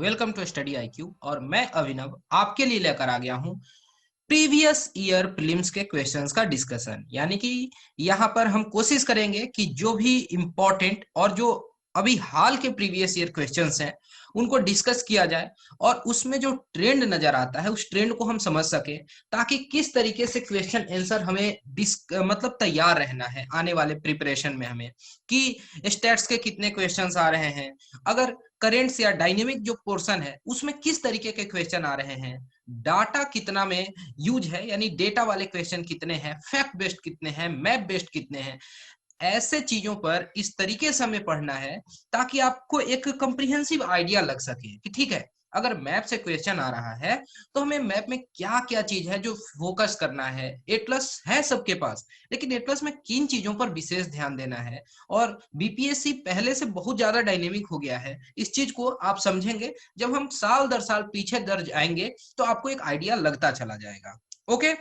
Welcome to study IQ. और मैं अभिनव आपके लिए लेकर आ गया हूं प्रीवियस ईयर प्रीलिम्स के क्वेश्चंस का डिस्कशन। यानी कि यहां पर हम कोशिश करेंगे कि जो भी इंपॉर्टेंट और जो अभी हाल के प्रीवियस ईयर क्वेश्चंस हैं उनको डिस्कस किया जाए और उसमें जो ट्रेंड नजर आता है उस ट्रेंड को हम समझ सके, ताकि किस तरीके से क्वेश्चन आंसर हमें मतलब तैयार रहना है आने वाले प्रिपरेशन में हमें, कि स्टैट्स के कितने क्वेश्चंस आ रहे हैं, अगर करेंट्स या डायनेमिक जो पोर्शन है उसमें किस तरीके के क्वेश्चन आ रहे हैं, डाटा कितना में यूज है यानी डेटा वाले क्वेश्चन कितने हैं, फैक्ट बेस्ड कितने हैं, मैप बेस्ड कितने हैं। ऐसे चीजों पर इस तरीके से हमें पढ़ना है ताकि आपको एक कंप्रिहेंसिव आइडिया लग सके कि ठीक है, अगर मैप से क्वेश्चन आ रहा है तो हमें मैप में क्या क्या चीज है जो फोकस करना है। ए प्लस है सबके पास, लेकिन ए प्लस में किन चीजों पर विशेष ध्यान देना है। और बीपीएससी पहले से बहुत ज्यादा डायनेमिक हो गया है, इस चीज को आप समझेंगे जब हम साल दर साल पीछे दर्ज आएंगे तो आपको एक आइडिया लगता चला जाएगा। ओके,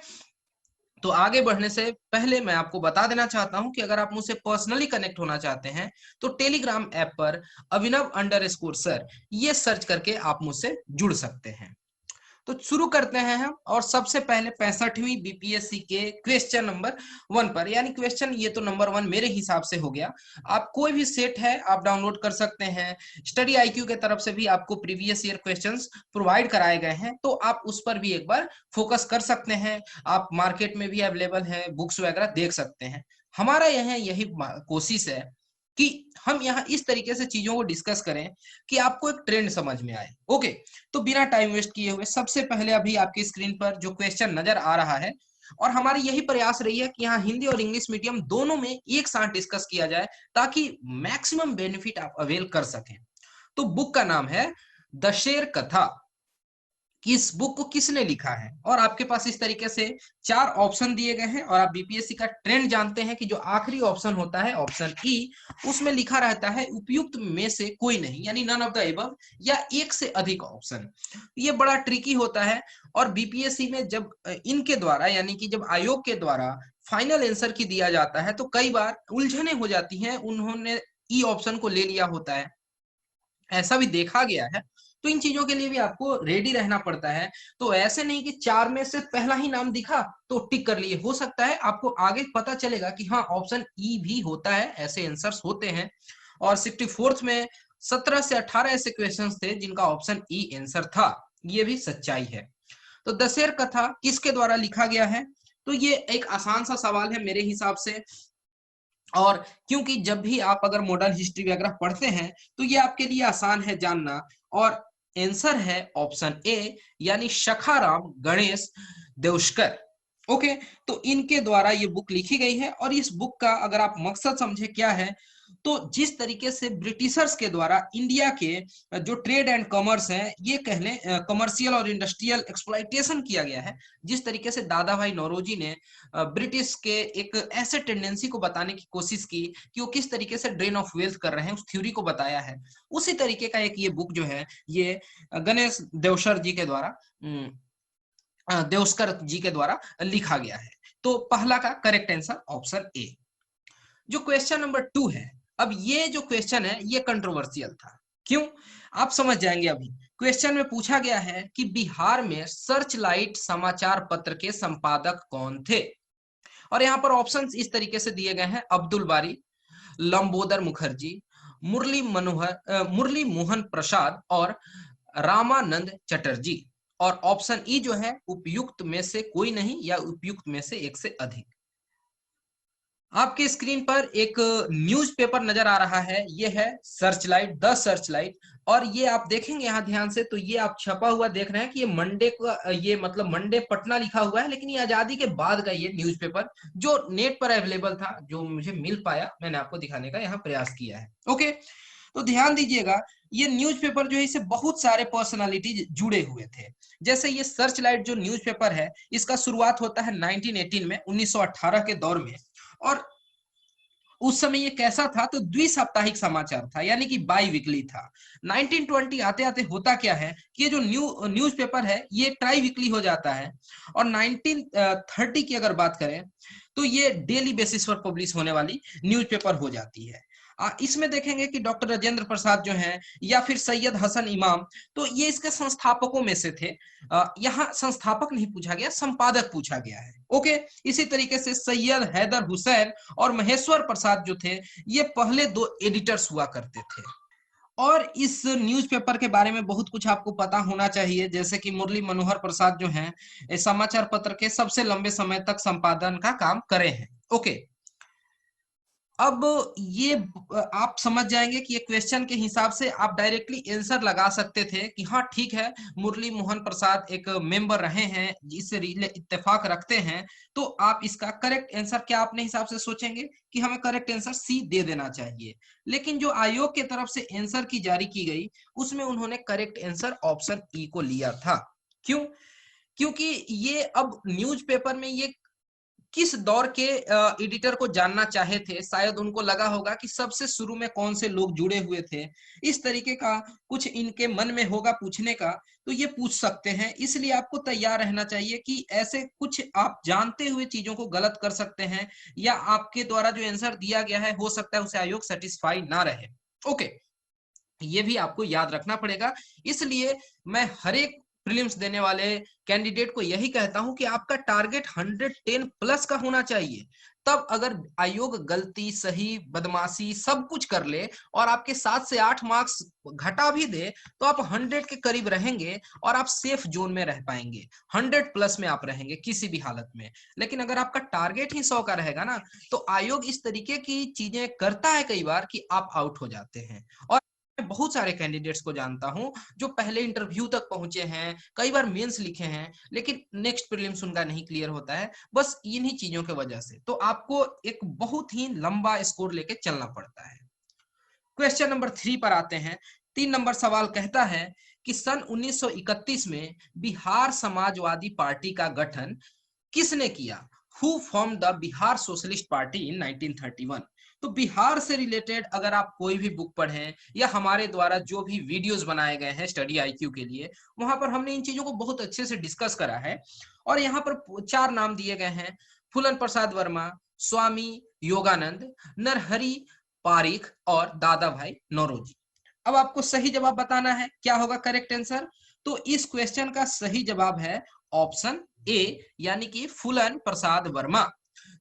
तो आगे बढ़ने से पहले मैं आपको बता देना चाहता हूं कि अगर आप मुझसे पर्सनली कनेक्ट होना चाहते हैं तो टेलीग्राम ऐप पर अभिनव_सर ये सर्च करके आप मुझसे जुड़ सकते हैं। तो शुरू करते हैं हम, और सबसे पहले 65वीं बीपीएससी के क्वेश्चन नंबर 1 पर, यानी क्वेश्चन ये तो नंबर 1 मेरे हिसाब से हो गया। आप कोई भी सेट है आप डाउनलोड कर सकते हैं, स्टडी आईक्यू के तरफ से भी आपको प्रीवियस ईयर क्वेश्चंस प्रोवाइड कराए गए हैं, तो आप उस पर भी एक बार फोकस कर सकते हैं। आप मार्केट में भी अवेलेबल है, बुक्स वगैरह देख सकते हैं। हमारा यही कोशिश है कि हम यहाँ इस तरीके से चीजों को डिस्कस करें कि आपको एक ट्रेंड समझ में आए। ओके, तो बिना टाइम वेस्ट किए हुए सबसे पहले अभी आपकी स्क्रीन पर जो क्वेश्चन नजर आ रहा है, और हमारी यही प्रयास रही है कि यहाँ हिंदी और इंग्लिश मीडियम दोनों में एक साथ डिस्कस किया जाए ताकि मैक्सिमम बेनिफिट आप अवेल कर सकें। तो बुक का नाम है द शेर कथा। किस बुक को किसने लिखा है, और आपके पास इस तरीके से 4 ऑप्शन दिए गए हैं। और आप बीपीएससी का ट्रेंड जानते हैं कि जो आखिरी ऑप्शन होता है ऑप्शन ई, उसमें लिखा रहता है उपयुक्त में से कोई नहीं, यानी नन ऑफ द एबव, या एक से अधिक ऑप्शन। ये बड़ा ट्रिकी होता है, और बीपीएससी में जब इनके द्वारा यानी कि जब आयोग के द्वारा फाइनल आंसर की दिया जाता है तो कई बार उलझने हो जाती हैं, उन्होंने ई ऑप्शन को ले लिया होता है, ऐसा भी देखा गया है। तो इन चीजों के लिए भी आपको रेडी रहना पड़ता है। तो ऐसे नहीं कि 4 में से पहला ही नाम दिखा तो टिक कर लिए, हो सकता है आपको आगे पता चलेगा कि हाँ ऑप्शन ई भी होता है, ऐसे आंसर्स होते हैं। और 64th में 17 से 18 ऐसे क्वेश्चंस थे जिनका ऑप्शन ई आंसर था, ये भी सच्चाई है। तो दशहर कथा किसके द्वारा लिखा गया है, तो ये एक आसान सा सवाल है मेरे हिसाब से। और क्योंकि जब भी आप अगर मॉडर्न हिस्ट्री वगैरह पढ़ते हैं तो ये आपके लिए आसान है जानना, और आंसर है ऑप्शन ए, यानी सखाराम गणेश देउस्कर। ओके, तो इनके द्वारा ये बुक लिखी गई है, और इस बुक का अगर आप मकसद समझे क्या है, तो जिस तरीके से ब्रिटिशर्स के द्वारा इंडिया के जो ट्रेड एंड कॉमर्स है, ये कह लें कमर्शियल और इंडस्ट्रियल एक्सप्लॉइटेशन किया गया है, जिस तरीके से दादा भाई नौरोजी ने ब्रिटिश के एक ऐसे टेंडेंसी को बताने की कोशिश की कि वो किस तरीके से ड्रेन ऑफ वेल्थ कर रहे हैं, उस थ्योरी को बताया है। उसी तरीके का एक ये बुक जो है ये गणेश देवसर जी के द्वारा देवस्कर जी के द्वारा लिखा गया है। तो पहला का करेक्ट आंसर ऑप्शन ए। जो क्वेश्चन नंबर 2 है, अब ये जो क्वेश्चन है ये कंट्रोवर्शियल था। क्यों, आप समझ जाएंगे अभी। क्वेश्चन में पूछा गया है कि बिहार में सर्च लाइट समाचार पत्र के संपादक कौन थे, और यहाँ पर ऑप्शंस इस तरीके से दिए गए हैं: अब्दुल बारी, लंबोदर मुखर्जी, मुरली मोहन प्रसाद और रामानंद चटर्जी। और ऑप्शन ई जो है उपयुक्त में से कोई नहीं या उपयुक्त में से एक से अधिक। आपके स्क्रीन पर एक न्यूज़पेपर नजर आ रहा है, ये है सर्चलाइट, द सर्चलाइट। और ये आप देखेंगे यहाँ ध्यान से, तो ये आप छपा हुआ देख रहे हैं कि ये मंडे का, ये मतलब मंडे पटना लिखा हुआ है, लेकिन ये आजादी के बाद का ये न्यूज़पेपर जो नेट पर अवेलेबल था, जो मुझे मिल पाया, मैंने आपको दिखाने का यहाँ प्रयास किया है। ओके, तो ध्यान दीजिएगा, ये न्यूज़पेपर जो है इससे बहुत सारे पर्सनालिटी जुड़े हुए थे। जैसे ये सर्चलाइट जो न्यूज़पेपर है, इसका शुरुआत होता है 1918 में, 1918 के दौर में। और उस समय ये कैसा था, तो द्विसाप्ताहिक समाचार था, यानी कि बाई वीकली था। 1920 आते आते होता क्या है कि ये जो न्यूज़पेपर है ये ट्राई वीकली हो जाता है। और 1930 की अगर बात करें तो ये डेली बेसिस पर पब्लिश होने वाली न्यूज़पेपर हो जाती है। इसमें देखेंगे कि डॉक्टर राजेंद्र प्रसाद जो हैं या फिर सैयद हसन इमाम, तो ये इसके संस्थापकों में से थे। यहाँ संस्थापक नहीं पूछा गया, संपादक पूछा गया है। ओके, इसी तरीके से सैयद हैदर हुसैन और महेश्वर प्रसाद जो थे, ये पहले 2 एडिटर्स हुआ करते थे। और इस न्यूज़पेपर के बारे में बहुत कुछ आपको पता होना चाहिए, जैसे कि मुरली मनोहर प्रसाद जो हैं, समाचार पत्र के सबसे लंबे समय तक संपादन का काम करे हैं। ओके, अब ये आप समझ जाएंगे कि ये क्वेश्चन के हिसाब से आप डायरेक्टली आंसर लगा सकते थे कि हाँ ठीक है, मुरली मोहन प्रसाद एक मेंबर रहे हैं, इससे इत्तेफाक रखते हैं, तो आप इसका करेक्ट आंसर क्या अपने हिसाब से सोचेंगे कि हमें करेक्ट आंसर सी दे देना चाहिए। लेकिन जो आयोग की तरफ से आंसर की जारी की गई, उसमें उन्होंने करेक्ट आंसर ऑप्शन ई को लिया था। क्यों? क्योंकि ये अब न्यूज़पेपर में ये किस दौर के एडिटर को जानना चाहे थे, शायद उनको लगा होगा कि सबसे शुरू में कौन से लोग जुड़े हुए थे, इस तरीके का कुछ इनके मन में होगा पूछने का, तो ये पूछ सकते हैं। इसलिए आपको तैयार रहना चाहिए कि ऐसे कुछ आप जानते हुए चीजों को गलत कर सकते हैं, या आपके द्वारा जो आंसर दिया गया है हो सकता है उसे आयोग सेटिस्फाई ना रहे। ओके, ये भी आपको याद रखना पड़ेगा। इसलिए मैं हर एक प्रीलिम्स देने वाले कैंडिडेट को यही कहता हूं कि आपका टारगेट 110 प्लस का होना चाहिए। तब अगर आयोग गलती, सही, बदमाशी सब कुछ कर ले और आपके 7 से 8 मार्क्स घटा भी दे, तो आप 100 के करीब रहेंगे और आप सेफ जोन में रह पाएंगे, 100 प्लस में आप रहेंगे किसी भी हालत में। लेकिन अगर आपका टारगेट ही 100 का रहेगा ना, तो आयोग इस तरीके की चीजें करता है कई बार कि आप आउट हो जाते हैं। और मैं बहुत सारे कैंडिडेट्स को जानता हूं जो पहले इंटरव्यू तक पहुंचे हैं, कई बार मेंस लिखे हैं, लेकिन नेक्स्ट प्रीलिम्स उनका नहीं क्लियर होता है, बस इन्हीं चीजों की वजह से। तो आपको एक बहुत ही लंबा स्कोर लेके चलना पड़ता है। क्वेश्चन नंबर 3 पर आते हैं। 3 नंबर सवाल कहता है कि सन 1931 में बिहार समाजवादी पार्टी का गठन किसने किया? Who form the Bihar socialist party इन 1931? तो बिहार से रिलेटेड अगर आप कोई भी बुक पढ़ें या हमारे द्वारा जो भी वीडियोस बनाए गए हैं स्टडी आईक्यू के लिए, वहां पर हमने इन चीजों को बहुत अच्छे से डिस्कस करा है। और यहाँ पर 4 नाम दिए गए हैं: फूलन प्रसाद वर्मा, स्वामी योगानंद, नरहरि पारिख और दादा भाई नौरोजी। अब आपको सही जवाब बताना है, क्या होगा करेक्ट आंसर? तो इस क्वेश्चन का सही जवाब है ऑप्शन ए, यानी कि फूलन प्रसाद वर्मा।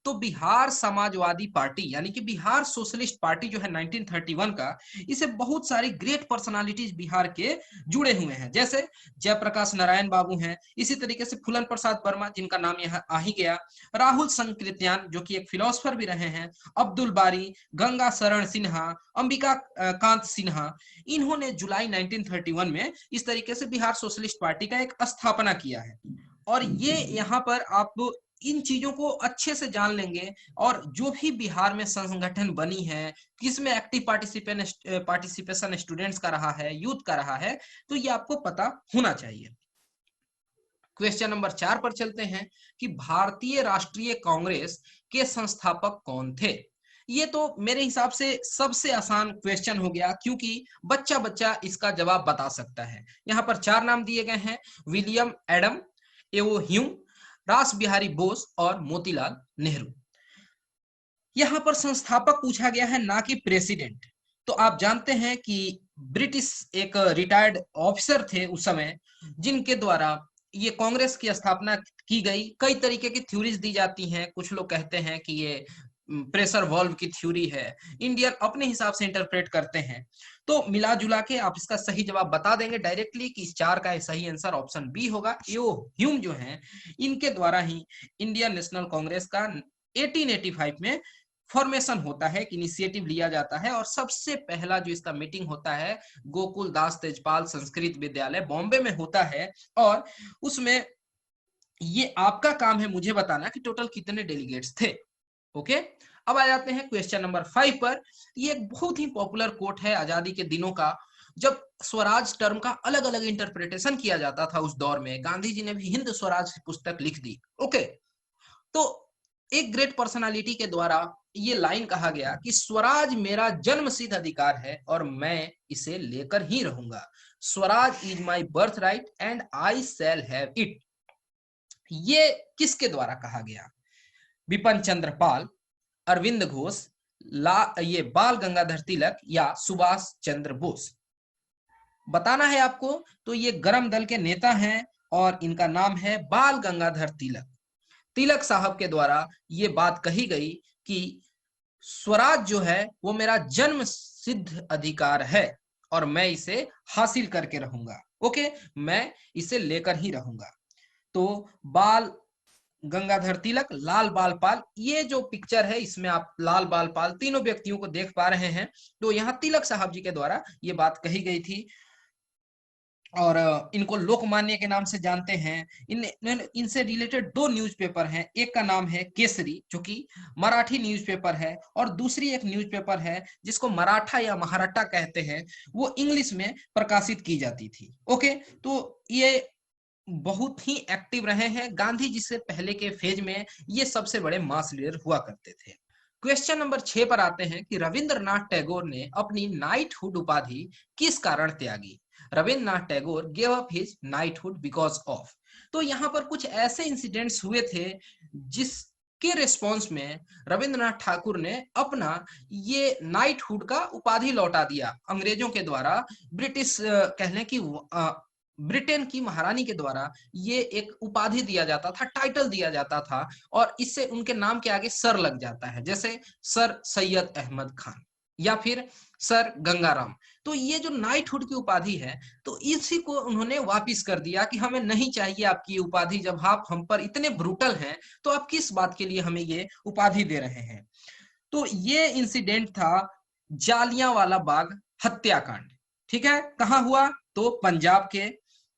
तो बिहार समाजवादी पार्टी यानी कि बिहार सोशलिस्ट पार्टी जो है 1931 का, इसे बहुत सारी ग्रेट पर्सनालिटीज बिहार के जुड़े हुए हैं, जैसे जयप्रकाश नारायण बाबू हैं, इसी तरीके से फूलन प्रसाद वर्मा जिनका नाम यहाँ आ ही गया, राहुल संकृत्यान जो कि एक फिलोसफर भी रहे हैं, अब्दुल बारी, गंगा शरण सिन्हा, अंबिका कांत सिन्हा, इन्होंने जुलाई 1931 में इस तरीके से बिहार सोशलिस्ट पार्टी का एक स्थापना किया है। और ये यहाँ पर आप इन चीजों को अच्छे से जान लेंगे, और जो भी बिहार में संगठन बनी है, किसमें एक्टिव पार्टिसिपेशन स्टूडेंट्स का रहा है, यूथ का रहा है, तो ये आपको पता होना चाहिए। क्वेश्चन नंबर 4 पर चलते हैं कि भारतीय राष्ट्रीय कांग्रेस के संस्थापक कौन थे? ये तो मेरे हिसाब से सबसे आसान क्वेश्चन हो गया, क्योंकि बच्चा बच्चा इसका जवाब बता सकता है। यहाँ पर 4 नाम दिए गए हैं: विलियम एडम, एवो ह्यूम, रास बिहारी बोस और मोतीलाल नेहरू। यहाँ पर संस्थापक पूछा गया है, ना कि प्रेसिडेंट। तो आप जानते हैं कि ब्रिटिश एक रिटायर्ड ऑफिसर थे उस समय, जिनके द्वारा ये कांग्रेस की स्थापना की गई। कई तरीके की थ्योरीज दी जाती हैं, कुछ लोग कहते हैं कि ये प्रेशर वॉल्व की थ्योरी है, इंडियन अपने हिसाब से इंटरप्रेट करते हैं। तो मिला जुला के आप इसका सही जवाब बता देंगे डायरेक्टली कि इस 4 का सही आंसर ऑप्शन बी होगा। यो ह्यूम जो हैं, इनके द्वारा ही इंडियन नेशनल कांग्रेस का 1885 में फॉर्मेशन होता है, कि इनिशिएटिव लिया जाता है, और सबसे पहला जो इसका मीटिंग होता है गोकुल दास तेजपाल संस्कृत विद्यालय बॉम्बे में होता है। और उसमें ये आपका काम है मुझे बताना कि टोटल कितने डेलीगेट्स थे। ओके, अब आ जाते हैं क्वेश्चन नंबर 5 पर। ये एक बहुत ही पॉपुलर कोट है आजादी के दिनों का, जब स्वराज टर्म का अलग अलग इंटरप्रिटेशन किया जाता था उस दौर में। गांधी जी ने भी हिंद स्वराज पुस्तक लिख दी। ओके, तो एक ग्रेट पर्सनालिटी के द्वारा ये लाइन कहा गया कि स्वराज मेरा जन्मसिद्ध अधिकार है और मैं इसे लेकर ही रहूंगा। Swaraj is my birth right and I shall have it. ये किसके द्वारा कहा गया? बिपिन चंद्र पाल, अरविंद घोष, ये बाल गंगाधर तिलक या सुभाष चंद्र बोस। बताना है आपको। तो ये गर्म दल के नेता हैं और इनका नाम है बाल गंगाधर तिलक। तिलक साहब के द्वारा ये बात कही गई कि स्वराज जो है वो मेरा जन्म सिद्ध अधिकार है और मैं इसे हासिल करके रहूंगा। ओके, मैं इसे लेकर ही रहूंगा। तो बाल गंगाधर तिलक, लाल बाल पाल, ये जो पिक्चर है इसमें आप लाल बाल पाल तीनों व्यक्तियों को देख पा रहे हैं। तो यहाँ तिलक साहब जी के द्वारा ये बात कही गई थी और इनको लोकमान्य के नाम से जानते हैं। इनसे रिलेटेड दो न्यूज़पेपर हैं, एक का नाम है केसरी जो कि मराठी न्यूज़पेपर है और दूसरी एक न्यूज़पेपर है जिसको मराठा या महाराठा कहते हैं, वो इंग्लिश में प्रकाशित की जाती थी। ओके, तो ये बहुत ही एक्टिव रहे हैं। गांधी जी से पहले के फेज में ये सबसे बड़े मास लीडर हुआ करते थे। क्वेश्चन नंबर 6 पर आते हैं कि रविंद्रनाथ टैगोर ने अपनी नाइटहुड उपाधि किस कारण त्यागी। Rabindranath Tagore gave up his knighthood because of. तो यहाँ पर कुछ ऐसे इंसिडेंट्स हुए थे जिसके रिस्पॉन्स में रविंद्रनाथ ठाकुर ने अपना ये नाइटहुड का उपाधि लौटा दिया अंग्रेजों के द्वारा। ब्रिटिश कह लें कि ब्रिटेन की महारानी के द्वारा ये एक उपाधि दिया जाता था, टाइटल दिया जाता था और इससे उनके नाम के आगे सर लग जाता है, जैसे सर सैयद अहमद खान या फिर सर गंगाराम। तो ये जो नाइटहुड की उपाधि है, तो इसी को उन्होंने वापिस कर दिया कि हमें नहीं चाहिए आपकी उपाधि, जब आप हम पर इतने ब्रूटल हैं तो आप किस बात के लिए हमें ये उपाधि दे रहे हैं। तो ये इंसिडेंट था जालियांवाला बाग हत्याकांड। ठीक है, कहां हुआ? तो पंजाब के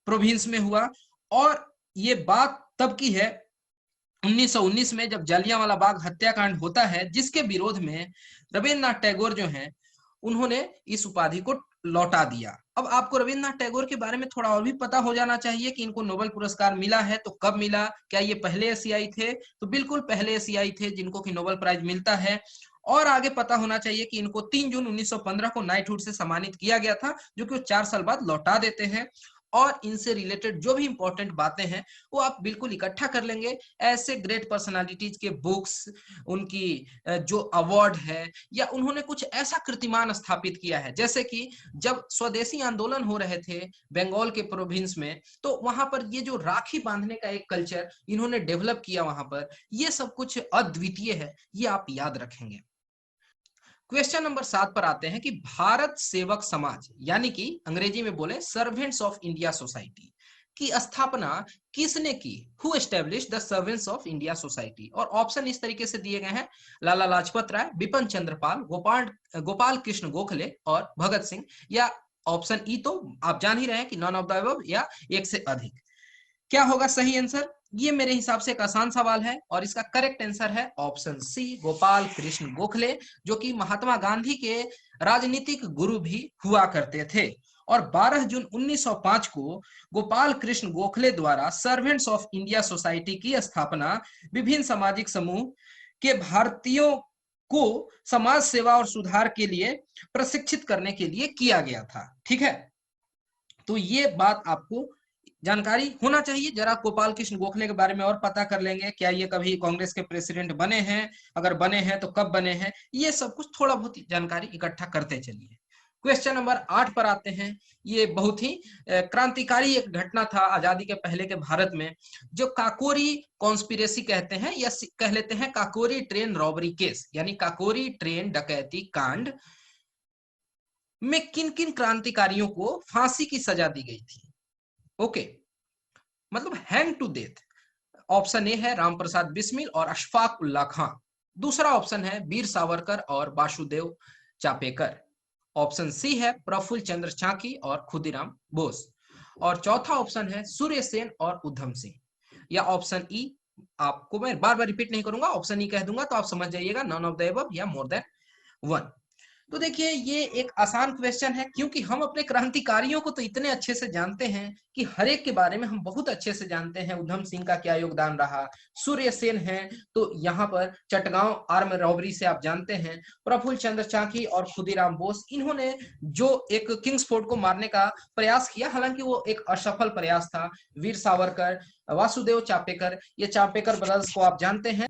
प्रोविंस में हुआ और ये बात तब की है 1919 में, जब जालियांवाला बाग हत्याकांड होता है, जिसके विरोध में रविंद्रनाथ टैगोर जो हैं उन्होंने इस उपाधि को लौटा दिया। अब आपको रविंद्रनाथ टैगोर के बारे में थोड़ा और भी पता हो जाना चाहिए कि इनको नोबेल पुरस्कार मिला है तो कब मिला, क्या ये पहले एशियाई थे? तो बिल्कुल पहले एशियाई थे जिनको कि नोबेल प्राइज मिलता है। और आगे पता होना चाहिए कि इनको 3 जून 1915 को नाइटहुड से सम्मानित किया गया था, जो कि वो 4 साल बाद लौटा देते हैं। और इनसे रिलेटेड जो भी इंपॉर्टेंट बातें हैं वो आप बिल्कुल इकट्ठा कर लेंगे। ऐसे ग्रेट पर्सनालिटीज के बुक्स, उनकी जो अवार्ड है, या उन्होंने कुछ ऐसा कीर्तिमान स्थापित किया है, जैसे कि जब स्वदेशी आंदोलन हो रहे थे बंगाल के प्रोविंस में, तो वहां पर ये जो राखी बांधने का एक कल्चर इन्होंने डेवलप किया वहां पर, ये सब कुछ अद्वितीय है, ये आप याद रखेंगे। क्वेश्चन नंबर 7 पर आते हैं कि भारत सेवक समाज यानी कि अंग्रेजी में बोले सर्वेंट्स ऑफ इंडिया सोसाइटी की स्थापना किसने की? Who established the servants of India society? और ऑप्शन इस तरीके से दिए गए हैं: लाला लाजपत राय, बिपिन चंद्र पाल, गोपाल कृष्ण गोखले और भगत सिंह। या ऑप्शन ई तो आप जान ही रहे हैं कि नॉन ऑफ द अबव या एक से अधिक। क्या होगा सही आंसर? ये मेरे हिसाब से एक आसान सवाल है और इसका करेक्ट आंसर है ऑप्शन सी, गोपाल कृष्ण गोखले, जो कि महात्मा गांधी के राजनीतिक गुरु भी हुआ करते थे। और 12 जून 1905 को गोपाल कृष्ण गोखले द्वारा सर्वेंट्स ऑफ इंडिया सोसाइटी की स्थापना विभिन्न सामाजिक समूह के भारतीयों को समाज सेवा और सुधार के लिए प्रशिक्षित करने के लिए किया गया था। ठीक है, तो ये बात आपको जानकारी होना चाहिए। जरा गोपाल कृष्ण गोखले के बारे में और पता कर लेंगे, क्या ये कभी कांग्रेस के प्रेसिडेंट बने हैं, अगर बने हैं तो कब बने हैं, ये सब कुछ थोड़ा बहुत जानकारी इकट्ठा करते चलिए। क्वेश्चन नंबर 8 पर आते हैं। ये बहुत ही क्रांतिकारी एक घटना था आजादी के पहले के भारत में, जो काकोरी कॉन्स्पिरेसी कहते हैं या कह लेते हैं काकोरी ट्रेन रॉबरी केस, यानी काकोरी ट्रेन डकैती कांड में किन किन क्रांतिकारियों को फांसी की सजा दी गई थी। ओके, मतलब hang to death. Option A है रामप्रसाद बिस्मिल और अशफाक उल्ला खां। दूसरा ऑप्शन है वीर सावरकर और वासुदेव चापेकर। ऑप्शन सी है प्रफुल्ल चंद्र चाकी और खुदीराम बोस। और चौथा ऑप्शन है सूर्य सेन और उधम सिंह। या ऑप्शन ई, आपको मैं बार बार रिपीट नहीं करूंगा, ऑप्शन ई कह दूंगा तो आप समझ जाइएगा, नॉन ऑफ द अबव या मोर देन वन। तो देखिए ये एक आसान क्वेश्चन है, क्योंकि हम अपने क्रांतिकारियों को तो इतने अच्छे से जानते हैं कि हर एक के बारे में हम बहुत अच्छे से जानते हैं। उधम सिंह का क्या योगदान रहा, सूर्य सेन है तो यहाँ पर चटगांव आर्म रॉबरी से आप जानते हैं, प्रफुल्ल चंद्र चाकी और खुदीराम बोस, इन्होंने जो एक किंग्सफोर्ड को मारने का प्रयास किया, हालांकि वो एक असफल प्रयास था। वीर सावरकर, वासुदेव चापेकर, ये चापेकर ब्रदर्स को आप जानते हैं।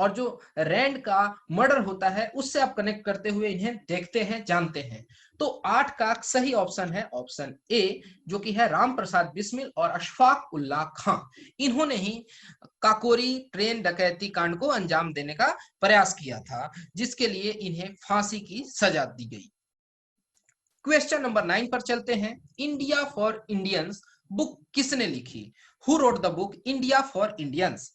और जो रैंड का मर्डर होता है उससे आप कनेक्ट करते हुए इन्हें देखते हैं, जानते हैं। तो 8 का सही ऑप्शन है ऑप्शन ए, जो कि है राम प्रसाद बिस्मिल और अशफाक उल्लाह खां। इन्होंने ही काकोरी ट्रेन डकैती कांड को अंजाम देने का प्रयास किया था, जिसके लिए इन्हें फांसी की सजा दी गई। क्वेश्चन नंबर 9 पर चलते हैं। इंडिया फॉर इंडियंस बुक किसने लिखी? Who wrote the book India for Indians?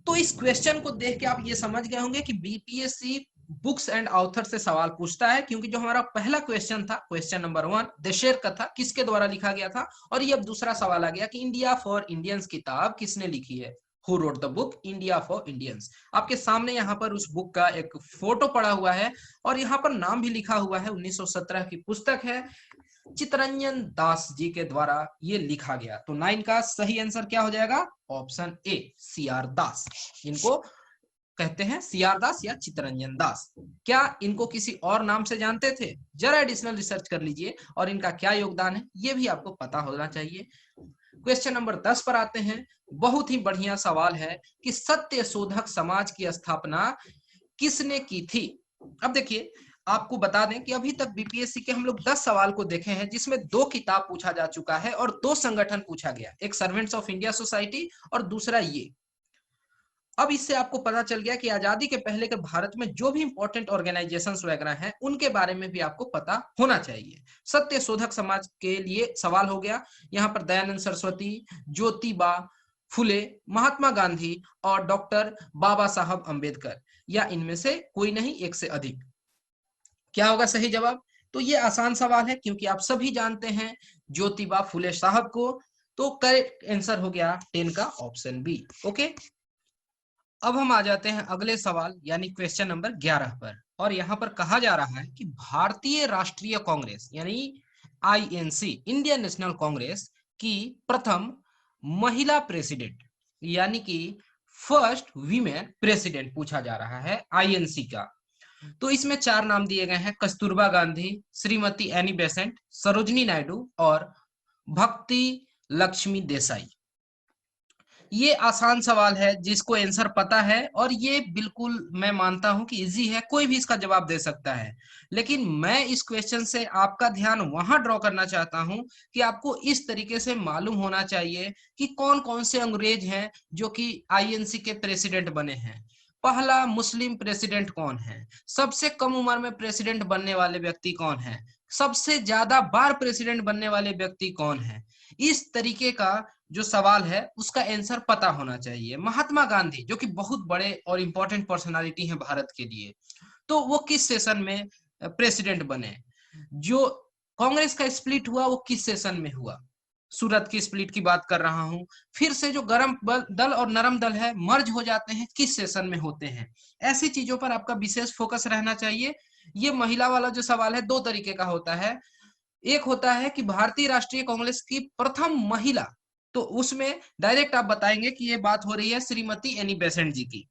तो इस क्वेश्चन को देख के आप ये समझ गए होंगे कि बीपीएससी बुक्स एंड ऑथर से सवाल पूछता है, क्योंकि जो हमारा पहला क्वेश्चन था, क्वेश्चन नंबर 1, देशेर कथा किसके द्वारा लिखा गया था, और ये अब दूसरा सवाल आ गया कि इंडिया फॉर इंडियंस किताब किसने लिखी है? Who wrote the book India for Indians. आपके सामने यहाँ पर उस बुक का एक फोटो पड़ा हुआ है और यहाँ पर नाम भी लिखा हुआ है। 1917 की पुस्तक है, चितरंजन दास जी के द्वारा ये लिखा गया। तो 9 का सही आंसर क्या हो जाएगा? ऑप्शन ए, सीआर दास। इनको कहते हैं सीआर दास या चितरंजन दास। क्या इनको किसी और नाम से जानते थे? जरा एडिशनल रिसर्च कर लीजिए और इनका क्या योगदान है ये भी आपको पता होना चाहिए। क्वेश्चन नंबर 10 पर आते हैं। बहुत ही बढ़िया सवाल है कि सत्य शोधक समाज की स्थापना किसने की थी? अब देखिए, आपको बता दें कि अभी तक बीपीएससी के हम लोग 10 सवाल को देखे हैं, जिसमें 2 किताब पूछा जा चुका है और 2 संगठन पूछा गया, एक सर्वेंट्स ऑफ इंडिया सोसाइटी और दूसरा ये। अब इससे आपको पता चल गया कि आजादी के पहले के भारत में जो भी इंपॉर्टेंट ऑर्गेनाइजेशंस वगैरह हैं उनके बारे में भी आपको पता होना चाहिए। सत्य शोधक समाज के लिए सवाल हो गया। यहाँ पर दयानंद सरस्वती, ज्योतिबा फुले, महात्मा गांधी और डॉक्टर बाबा साहब अंबेडकर, या इनमें से कोई नहीं, एक से अधिक। क्या होगा सही जवाब? तो ये आसान सवाल है क्योंकि आप सभी जानते हैं ज्योतिबा फुले साहब को। तो करेक्ट आंसर हो गया 10 का ऑप्शन बी। ओके, अब हम आ जाते हैं अगले सवाल यानी क्वेश्चन नंबर 11 पर, और यहाँ पर कहा जा रहा है कि भारतीय राष्ट्रीय कांग्रेस यानी आईएनसी, इंडियन नेशनल कांग्रेस की प्रथम महिला प्रेसिडेंट यानी कि फर्स्ट वीमेन प्रेसिडेंट पूछा जा रहा है आईएनसी का। तो इसमें 4 नाम दिए गए हैं, कस्तूरबा गांधी, श्रीमती एनी बेसेंट, सरोजनी नायडू और भक्ति लक्ष्मी देसाई। ये आसान सवाल है जिसको आंसर पता है, और ये बिल्कुल मैं मानता हूं कि इजी है, कोई भी इसका जवाब दे सकता है। लेकिन मैं इस क्वेश्चन से आपका ध्यान वहां ड्रॉ करना चाहता हूं कि आपको इस तरीके से मालूम होना चाहिए कि कौन कौन से अंग्रेज हैं जो कि आईएनसी के प्रेसिडेंट बने हैं। पहला मुस्लिम प्रेसिडेंट कौन है? सबसे कम उम्र में प्रेसिडेंट बनने वाले व्यक्ति कौन है? सबसे ज्यादा बार प्रेसिडेंट बनने वाले व्यक्ति कौन है? इस तरीके का जो सवाल है उसका आंसर पता होना चाहिए। महात्मा गांधी जो कि बहुत बड़े और इंपॉर्टेंट पर्सनालिटी हैं भारत के लिए, तो वो किस सेशन में प्रेसिडेंट बने? जो कांग्रेस का स्प्लिट हुआ वो किस सेशन में हुआ? सूरत की स्प्लिट की बात कर रहा हूं। फिर से जो गरम दल और नरम दल है मर्ज हो जाते हैं, किस सेशन में होते हैं? ऐसी चीजों पर आपका विशेष फोकस रहना चाहिए। ये महिला वाला जो सवाल है 2 तरीके का होता है। एक होता है कि भारतीय राष्ट्रीय कांग्रेस की प्रथम महिला, तो उसमें डायरेक्ट आप बताएंगे कि ये बात हो रही है श्रीमती एनी बेसेंट जी की।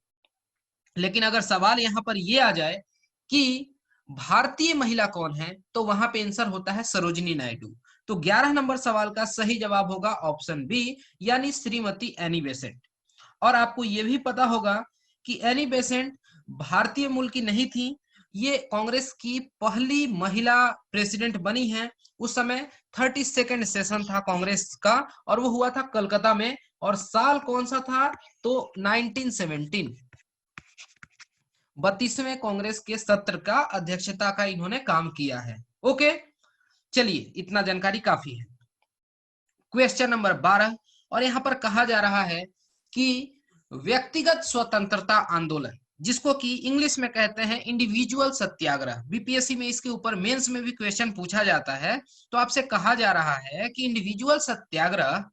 लेकिन अगर सवाल यहाँ पर ये आ जाए कि भारतीय महिला कौन है, तो वहां पे आंसर होता है सरोजनी नायडू। तो 11 नंबर सवाल का सही जवाब होगा ऑप्शन बी, यानी श्रीमती एनी बेसेंट। और आपको ये भी पता होगा कि एनी बेसेंट भारतीय मूल की नहीं थी, ये कांग्रेस की पहली महिला प्रेसिडेंट बनी है। उस समय 32nd सेशन था कांग्रेस का, और वो हुआ था कलकत्ता में, और साल कौन सा था? तो 1917, 32वें कांग्रेस के सत्र का अध्यक्षता का इन्होंने काम किया है। ओके, चलिए इतना जानकारी काफी है। क्वेश्चन नंबर 12, और यहां पर कहा जा रहा है कि व्यक्तिगत स्वतंत्रता आंदोलन, जिसको कि इंग्लिश में कहते हैं इंडिविजुअल सत्याग्रह, बीपीएससी में इसके ऊपर मेंस में भी क्वेश्चन पूछा जाता है। तो आपसे कहा जा रहा है कि इंडिविजुअल सत्याग्रह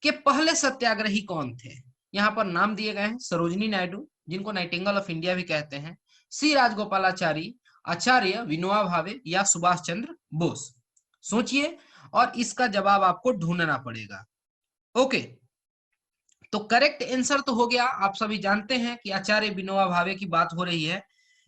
के पहले सत्याग्रही कौन थे? यहाँ पर नाम दिए गए हैं सरोजनी नायडू, जिनको नाइटिंगेल ऑफ इंडिया भी कहते हैं, सी राजगोपालाचारी, आचार्य विनोबा भावे या सुभाष चंद्र बोस। सोचिए और इसका जवाब आपको ढूंढना पड़ेगा। ओके, तो करेक्ट आंसर तो हो गया, आप सभी जानते हैं कि आचार्य विनोबा भावे की बात हो रही है।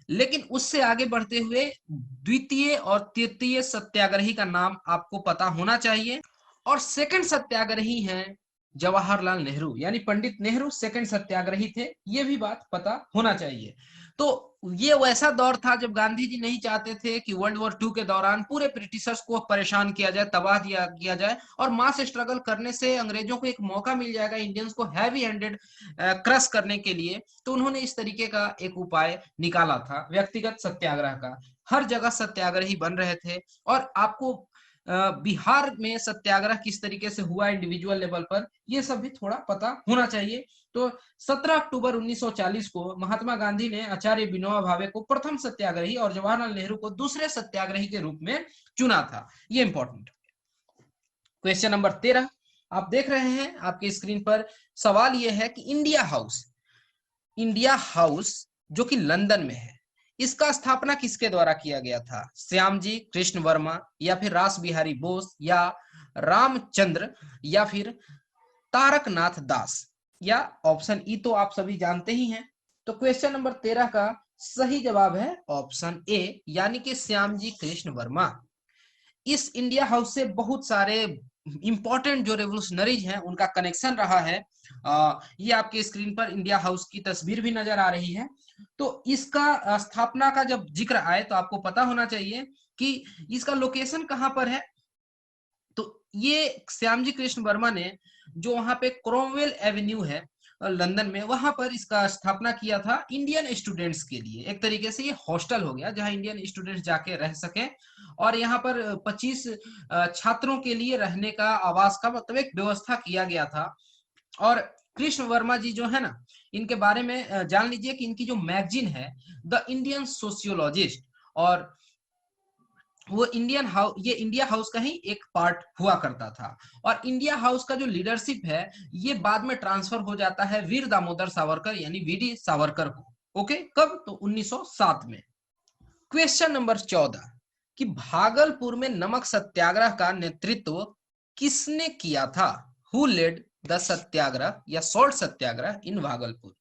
लेकिन उससे आगे बढ़ते हुए द्वितीय और तृतीय सत्याग्रही का नाम आपको पता होना चाहिए। और सेकंड सत्याग्रही हैं जवाहरलाल नेहरू यानी पंडित नेहरू सेकंड सत्याग्रही थे, ये भी बात पता होना चाहिए। तो ये वैसा दौर था जब गांधी जी नहीं चाहते थे कि वर्ल्ड वॉर 2 के दौरान पूरे ब्रिटिशर्स को परेशान किया जाए, तबाह किया जाए, और मास स्ट्रगल करने से अंग्रेजों को एक मौका मिल जाएगा इंडियंस को हैवी हैंडेड क्रश करने के लिए। तो उन्होंने इस तरीके का एक उपाय निकाला था, व्यक्तिगत सत्याग्रह का। हर जगह सत्याग्रही बन रहे थे, और आपको बिहार में सत्याग्रह किस तरीके से हुआ इंडिविजुअल लेवल पर, ये सब भी थोड़ा पता होना चाहिए। तो 17 अक्टूबर 1940 को महात्मा गांधी ने आचार्य विनोबा भावे को प्रथम सत्याग्रही और जवाहरलाल नेहरू को दूसरे सत्याग्रही के रूप में चुना था। ये इंपॉर्टेंट। क्वेश्चन नंबर 13 आप देख रहे हैं आपकी स्क्रीन पर। सवाल यह है कि इंडिया हाउस जो कि लंदन में है, इसका स्थापना किसके द्वारा किया गया था? श्यामजी कृष्ण वर्मा, या फिर रास बिहारी बोस, या रामचंद्र, या फिर तारकनाथ दास, या ऑप्शन ई तो आप सभी जानते ही हैं। तो क्वेश्चन नंबर 13 का सही जवाब है ऑप्शन ए, यानी कि श्यामजी कृष्ण वर्मा। इस इंडिया हाउस से बहुत सारे इंपॉर्टेंट जो रेवोल्यूशनरीज हैं उनका कनेक्शन रहा है। ये आपके स्क्रीन पर इंडिया हाउस की तस्वीर भी नजर आ रही है। तो इसका स्थापना का जब जिक्र आए तो आपको पता होना चाहिए कि इसका लोकेशन कहां पर है। तो ये श्यामजी कृष्ण वर्मा ने जो वहां पे क्रोमवेल एवेन्यू है लंदन में, वहां पर इसका स्थापना किया था इंडियन स्टूडेंट्स के लिए। एक तरीके से ये हॉस्टल हो गया जहां इंडियन स्टूडेंट्स जाके रह सके, और यहाँ पर 25 छात्रों के लिए रहने का, आवास का मतलब एक व्यवस्था किया गया था। और कृष्ण वर्मा जी जो है ना, इनके बारे में जान लीजिए कि इनकी जो मैगजीन है द इंडियन सोशियोलॉजिस्ट, और वो ये इंडिया हाउस का ही एक पार्ट हुआ करता था। और इंडिया हाउस का जो लीडरशिप है ये बाद में ट्रांसफर हो जाता है वीर दामोदर सावरकर यानी वीडी सावरकर को। ओके, कब? तो 1907 में। क्वेश्चन नंबर 14 कि भागलपुर में नमक सत्याग्रह का नेतृत्व किसने किया था? हु लेड द सत्याग्रह या सॉल्ट सत्याग्रह इन भागलपुर?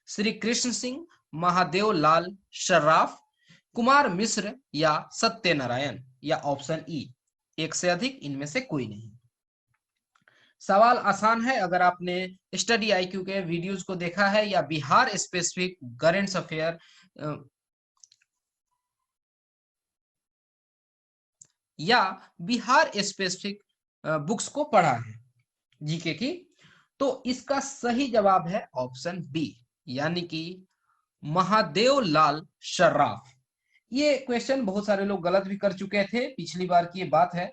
श्री कृष्ण सिंह, महादेव लाल सर्राफ, कुमार मिश्र, या सत्यनारायण, या ऑप्शन ई एक से अधिक इनमें से कोई नहीं। सवाल आसान है, अगर आपने स्टडी आईक्यू के वीडियोस को देखा है या बिहार स्पेसिफिक करंट अफेयर या बिहार स्पेसिफिक बुक्स को पढ़ा है जीके की, तो इसका सही जवाब है ऑप्शन बी, यानी कि महादेव लाल सर्राफ। ये क्वेश्चन बहुत सारे लोग गलत भी कर चुके थे, पिछली बार की ये बात है।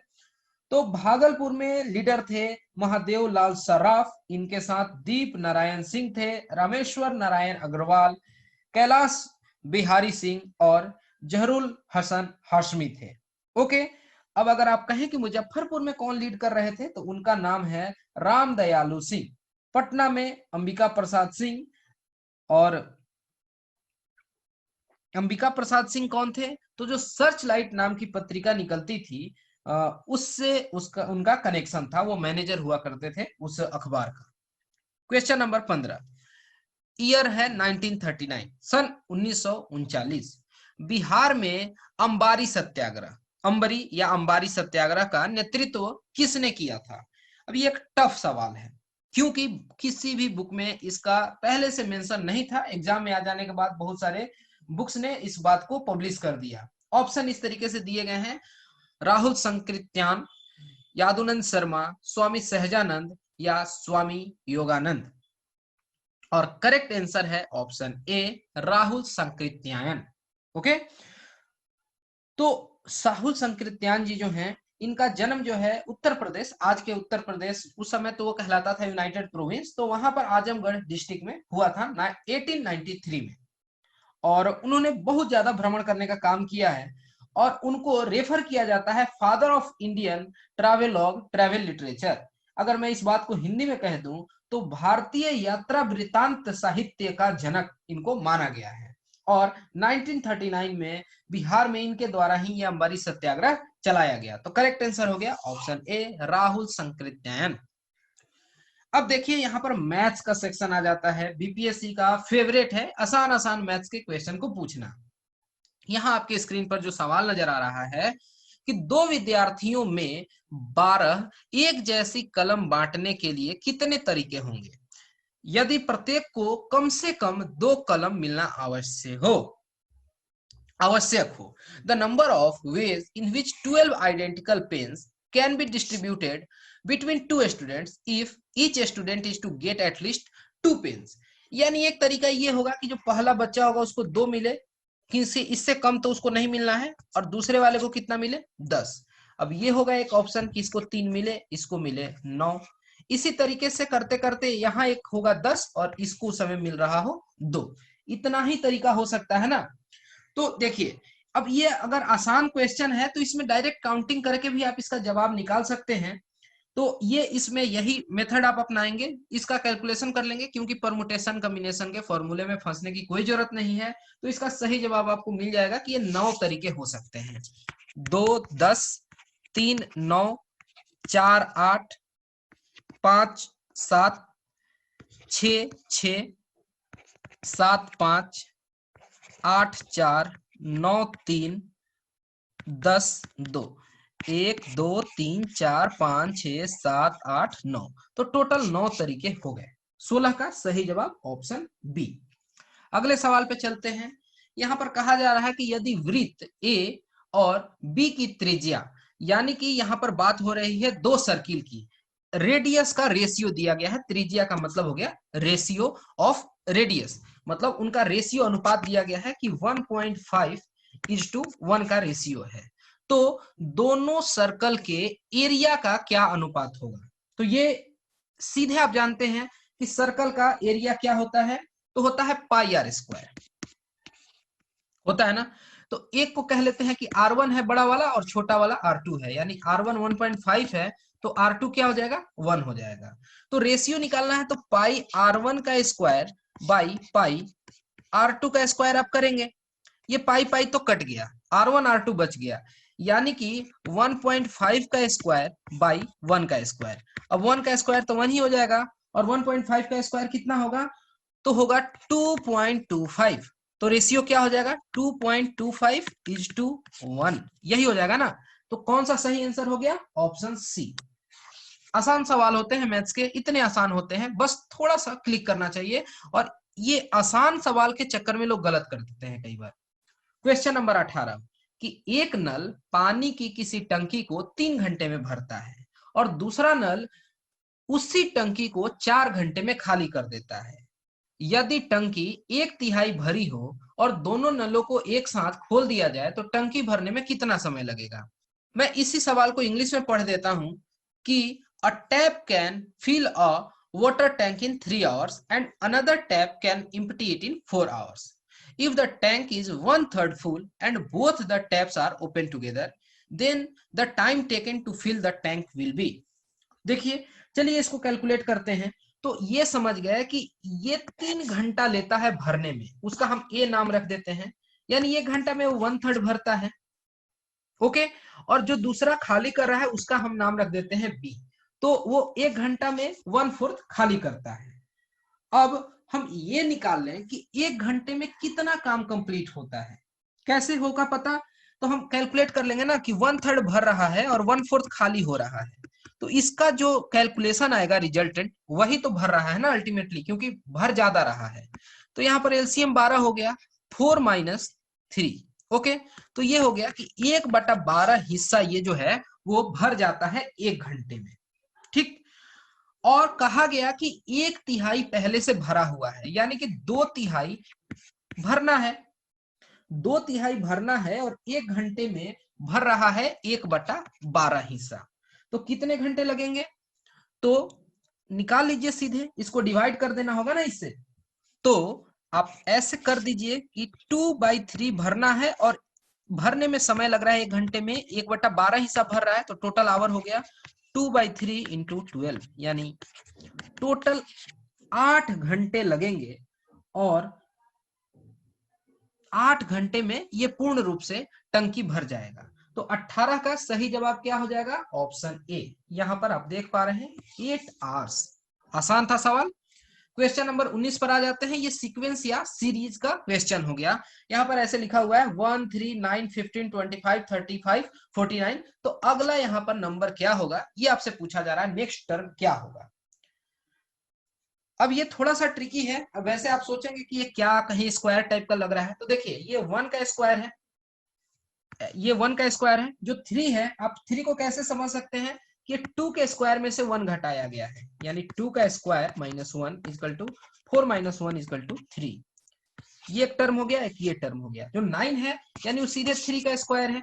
तो भागलपुर में लीडर थे महादेव लाल सर्राफ, इनके साथ दीप नारायण सिंह थे, रामेश्वर नारायण अग्रवाल, कैलाश बिहारी सिंह और जहरुल हसन हाशमी थे। ओके, अब अगर आप कहें कि मुजफ्फरपुर में कौन लीड कर रहे थे, तो उनका नाम है राम दयालु सिंह। पटना में अंबिका प्रसाद सिंह, और अंबिका प्रसाद सिंह कौन थे? तो जो सर्च लाइट नाम की पत्रिका निकलती थी उससे उनका कनेक्शन था, वो मैनेजर हुआ करते थे उस अखबार का। क्वेश्चन नंबर 15 ईयर है 1939, सन 1939। बिहार में अंबारी सत्याग्रह, अंबरी या अंबारी सत्याग्रह का नेतृत्व किसने किया था? अब ये एक टफ सवाल है, क्योंकि किसी भी बुक में इसका पहले से मेंशन नहीं था। एग्जाम में आ जाने के बाद बहुत सारे बुक्स ने इस बात को पब्लिश कर दिया। ऑप्शन इस तरीके से दिए गए हैं: राहुल संकृत्यान, यादुनंद शर्मा, स्वामी सहजानंद, या स्वामी योगानंद। और करेक्ट आंसर है option A, Rahul Sankrityayan. Okay, तो राहुल संकृत्यान जी जो हैं, इनका जन्म जो है उत्तर प्रदेश, आज के उत्तर प्रदेश, उस समय तो वो कहलाता था यूनाइटेड प्रोविंस, तो वहां पर आजमगढ़ डिस्ट्रिक्ट में हुआ था 1893 में। और उन्होंने बहुत ज्यादा भ्रमण करने का काम किया है, और उनको रेफर किया जाता है father of Indian travelogue travel literature. अगर मैं इस बात को हिंदी में कह दूं तो भारतीय यात्रा वृत्तांत साहित्य का जनक इनको माना गया है। और 1939 में बिहार में इनके द्वारा ही यह अंबारी सत्याग्रह चलाया गया। तो करेक्ट आंसर हो गया ऑप्शन ए, राहुल संकृत्यायन। अब देखिए यहाँ पर मैथ्स का सेक्शन आ जाता है, बीपीएससी का फेवरेट है आसान आसान मैथ्स के क्वेश्चन को पूछना। यहाँ आपके स्क्रीन पर जो सवाल नजर आ रहा है कि दो विद्यार्थियों में 12 एक जैसी कलम बांटने के लिए कितने तरीके होंगे यदि प्रत्येक को कम से कम 2 कलम मिलना आवश्यक हो। The number of ways in which 12 identical pens can be distributed between 2 students if each student is to get at least 2 pens. यानी एक तरीका ये होगा कि जो पहला बच्चा होगा उसको 2 मिले, किसी इससे कम तो उसको नहीं मिलना है, और दूसरे वाले को कितना मिले 10। अब ये होगा एक ऑप्शन कि इसको 3 मिले, इसको मिले 9। इसी तरीके से करते करते यहाँ एक होगा 10 और इसको समय मिल रहा हो 2। इतना ही तरीका हो सकता है ना। तो देखिए, अब ये अगर आसान क्वेश्चन है तो इसमें डायरेक्ट काउंटिंग करके भी आप इसका जवाब निकाल सकते हैं। तो ये इसमें यही मेथड आप अपनाएंगे, इसका कैलकुलेशन कर लेंगे, क्योंकि परमुटेशन कॉम्बिनेशन के फॉर्मूले में फंसने की कोई जरूरत नहीं है। तो इसका सही जवाब आपको मिल जाएगा कि ये 9 तरीके हो सकते हैं। 2 10, 3 9, 4 8, 5 7, 6 6, 7 5, 8 4, 9 3, 10 2, 1 2 3 4 5 6 7 8 9। तो टोटल 9 तरीके हो गए। 16 का सही जवाब ऑप्शन बी। अगले सवाल पे चलते हैं। यहां पर कहा जा रहा है कि यदि वृत्त ए और बी की त्रिज्या, यानी कि यहां पर बात हो रही है 2 सर्किल की, रेडियस का रेशियो दिया गया है। त्रिज्या का मतलब हो गया रेशियो ऑफ रेडियस, मतलब उनका रेशियो अनुपात दिया गया है कि 1.5:1 का रेशियो है। तो दोनों सर्कल के एरिया का क्या अनुपात होगा। तो ये सीधे आप जानते हैं कि सर्कल का एरिया क्या होता है, तो होता है πr², होता है ना। तो एक को कह लेते हैं कि R1 है बड़ा वाला और छोटा वाला R2 है, यानी R1 1.5 है तो R2 क्या हो जाएगा 1 हो जाएगा। तो रेशियो निकालना है तो πr1 का स्क्वायर बाई πr2 का स्क्वायर आप करेंगे। ये पाई पाई तो कट गया, R1 R2 बच गया, यानी कि 1.5 का स्क्वायर बाई 1 का स्क्वायर। अब 1 का स्क्वायर तो 1 ही हो जाएगा, और 1.5 का स्क्वायर कितना होगा, तो होगा 2.25। तो रेशियो क्या हो जाएगा 2.25:1, यही हो जाएगा ना। तो कौन सा सही आंसर हो गया, ऑप्शन सी। आसान सवाल होते हैं मैथ्स के, इतने आसान होते हैं, बस थोड़ा सा क्लिक करना चाहिए। और ये आसान सवाल के चक्कर में लोग गलत कर देते हैं कई बार। क्वेश्चन नंबर 18 कि एक नल पानी की किसी टंकी को 3 घंटे में भरता है और दूसरा नल उसी टंकी को 4 घंटे में खाली कर देता है। यदि टंकी 1/3 भरी हो और दोनों नलों को एक साथ खोल दिया जाए तो टंकी भरने में कितना समय लगेगा। मैं इसी सवाल को इंग्लिश में पढ़ देता हूं कि a tap can fill a water tank in 3 hours and another tap can empty it in 4 hours. If the tank is 1/3 full and both the taps are open together, then the time taken to fill the tank will be. देखिए, चलिए इसको calculate करते हैं। तो ये समझ गए कि ये 3 घंटा लेता है भरने में, उसका हम ए नाम रख देते हैं, यानी 1 घंटा में वो 1/3 भरता है। ओके, और जो दूसरा खाली कर रहा है उसका हम नाम रख देते हैं बी, तो वो 1 घंटा में 1/4 खाली करता है। अब हम ये निकाल लें कि 1 घंटे में कितना काम कंप्लीट होता है। कैसे होगा पता, तो हम कैलकुलेट कर लेंगे ना कि 1/3 भर रहा है और 1/4 खाली हो रहा है। तो इसका जो कैलकुलेशन आएगा रिजल्टेंट, वही तो भर रहा है ना अल्टीमेटली, क्योंकि भर ज्यादा रहा है। तो यहाँ पर एलसीएम 12 हो गया, 4 - 3। ओके, तो ये हो गया कि 1/12 हिस्सा ये जो है वो भर जाता है 1 घंटे में। ठीक, और कहा गया कि 1/3 पहले से भरा हुआ है, यानी कि 2/3 भरना है, 2/3 भरना है और 1 घंटे में भर रहा है 1/12 हिस्सा। तो कितने घंटे लगेंगे, तो निकाल लीजिए, सीधे इसको डिवाइड कर देना होगा ना इससे। तो आप ऐसे कर दीजिए कि 2/3 भरना है और भरने में समय लग रहा है 1 घंटे में, 1/12 हिस्सा भर रहा है, तो टोटल आवर हो गया 2/3 × 12, यानी टोटल 8 घंटे लगेंगे। और 8 घंटे में ये पूर्ण रूप से टंकी भर जाएगा। तो 18 का सही जवाब क्या हो जाएगा, ऑप्शन ए। यहां पर आप देख पा रहे हैं 8 आवर्स। आसान था सवाल। क्वेश्चन नंबर 19 पर आ जाते हैं। ये सीक्वेंस या सीरीज का क्वेश्चन हो गया। यहाँ पर ऐसे लिखा हुआ है 1 3 9 15 25 35 49। तो अगला यहाँ पर नंबर क्या होगा ये आपसे पूछा जा रहा है, नेक्स्ट टर्म क्या होगा। अब ये थोड़ा सा ट्रिकी है। अब वैसे आप सोचेंगे कि ये क्या कहीं स्क्वायर टाइप का लग रहा है, तो देखिए ये 1 का स्क्वायर है, ये 1 का स्क्वायर है। जो 3 है, आप 3 को कैसे समझ सकते हैं कि 2 के स्क्वायर में से 1 घटाया गया है, यानी 2 का square minus 1 equal to 4 minus 1 equal to 3। ये एक टर्म हो गया, एक ये टर्म हो गया। जो 9 है यानी वो सीधे 3 का स्क्वायर है।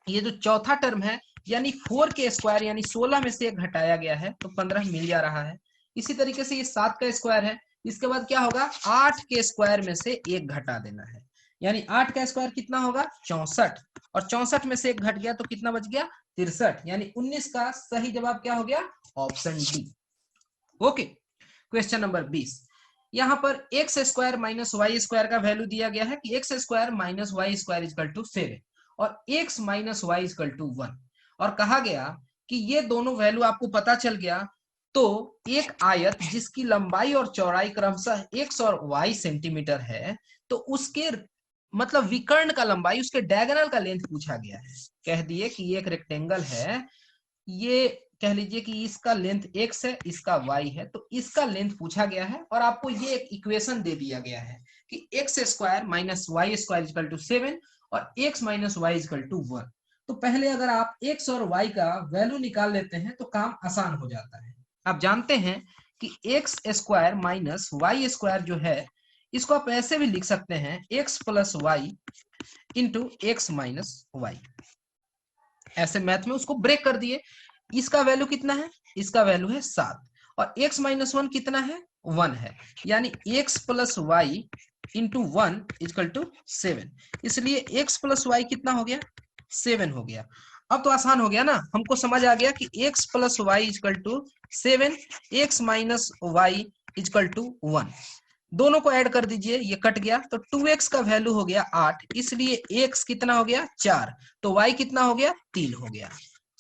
ये जो चौथा टर्म है यानी 4 के स्क्वायर यानी 16 में से एक घटाया गया है तो 15 मिल जा रहा है। इसी तरीके से ये 7 का स्क्वायर है। इसके बाद क्या होगा, 8 के स्क्वायर में से एक घटा देना है, यानी 8 का स्क्वायर कितना होगा 64, और 64 में से एक घट गया तो कितना बच गया 63, यानी 19 का सही जवाब क्या हो गया, option D. Okay, question number 20। यहाँ पर X square minus Y square का वैल्यू दिया गया है कि X square minus Y square equal to 7 और X minus Y equal to 1, और कहा गया कि ये दोनों वैल्यू आपको पता चल गया तो एक आयत जिसकी लंबाई और चौड़ाई क्रमशः एक्स और वाई सेंटीमीटर है, तो उसके मतलब विकर्ण का लंबाई, उसके डायगोनल का लेंथ पूछा गया है। कह दिए कि ये एक रेक्टेंगल है, ये कह लीजिए कि इसका लेंथ x है, इसका y है, तो इसका लेंथ पूछा गया है और आपको ये एक इक्वेशन दे दिया गया है कि X square minus Y square equal to 7 और x minus Y equal to 1। तो पहले अगर आप x और y का वैल्यू निकाल लेते हैं तो काम आसान हो जाता है। आप जानते हैं कि X square minus Y square जो है इसको आप ऐसे भी लिख सकते हैं x plus Y into X minus Y. ऐसे मैथ में उसको ब्रेक कर दिए। इसका वैल्यू कितना है, इसका वैल्यू है 7 और x माइनस 1 कितना है 1 है, यानी x plus Y into 1 equal to 7। इसलिए x प्लस वाई कितना हो गया 7 हो गया। अब तो आसान हो गया ना, हमको समझ आ गया कि x plus Y equal to 7, x minus Y equal to 1। दोनों को ऐड कर दीजिए, ये कट गया तो 2x का वैल्यू हो गया 8, इसलिए x कितना हो गया 4, तो y कितना हो गया 3 हो गया।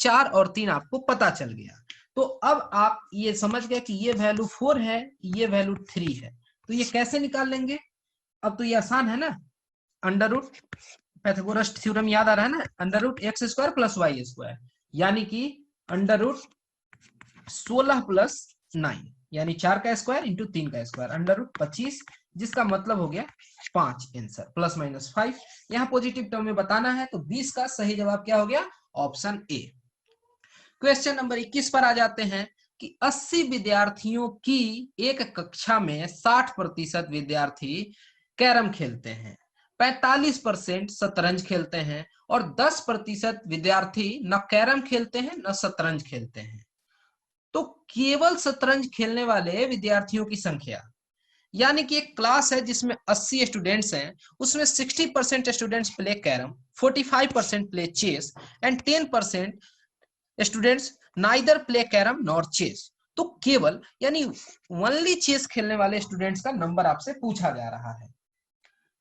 4 और 3 आपको पता चल गया। तो अब आप ये समझ गए कि ये वैल्यू 4 है, ये वैल्यू 3 है, तो ये कैसे निकाल लेंगे। अब तो ये आसान है ना, अंडर रूट पाइथागोरस थ्योरम याद आ रहा है ना, under root X square plus Y square, यानी कि अंडर रूट 16 प्लस 9 यानी 4 का स्क्वायर इंटू 3 का स्क्वायर, अंडर रूट 25, जिसका मतलब हो गया 5 आंसर प्लस माइनस 5। यहाँ पॉजिटिव टर्म में बताना है तो 20 का सही जवाब क्या हो गया, ऑप्शन ए। क्वेश्चन नंबर 21 पर आ जाते हैं कि 80 विद्यार्थियों की एक कक्षा में 60% विद्यार्थी कैरम खेलते हैं, 45% शतरंज खेलते हैं और 10% विद्यार्थी न कैरम खेलते हैं न शतरंज खेलते हैं। तो केवल शतरंज खेलने वाले विद्यार्थियों की संख्या, यानी कि एक क्लास है जिसमें 80 स्टूडेंट्स हैं, उसमें 60% students play carrom, 45% play chess and 10% students neither play carrom nor chess. तो केवल यानी ओनली चेस खेलने वाले स्टूडेंट्स का नंबर आपसे पूछा जा रहा है।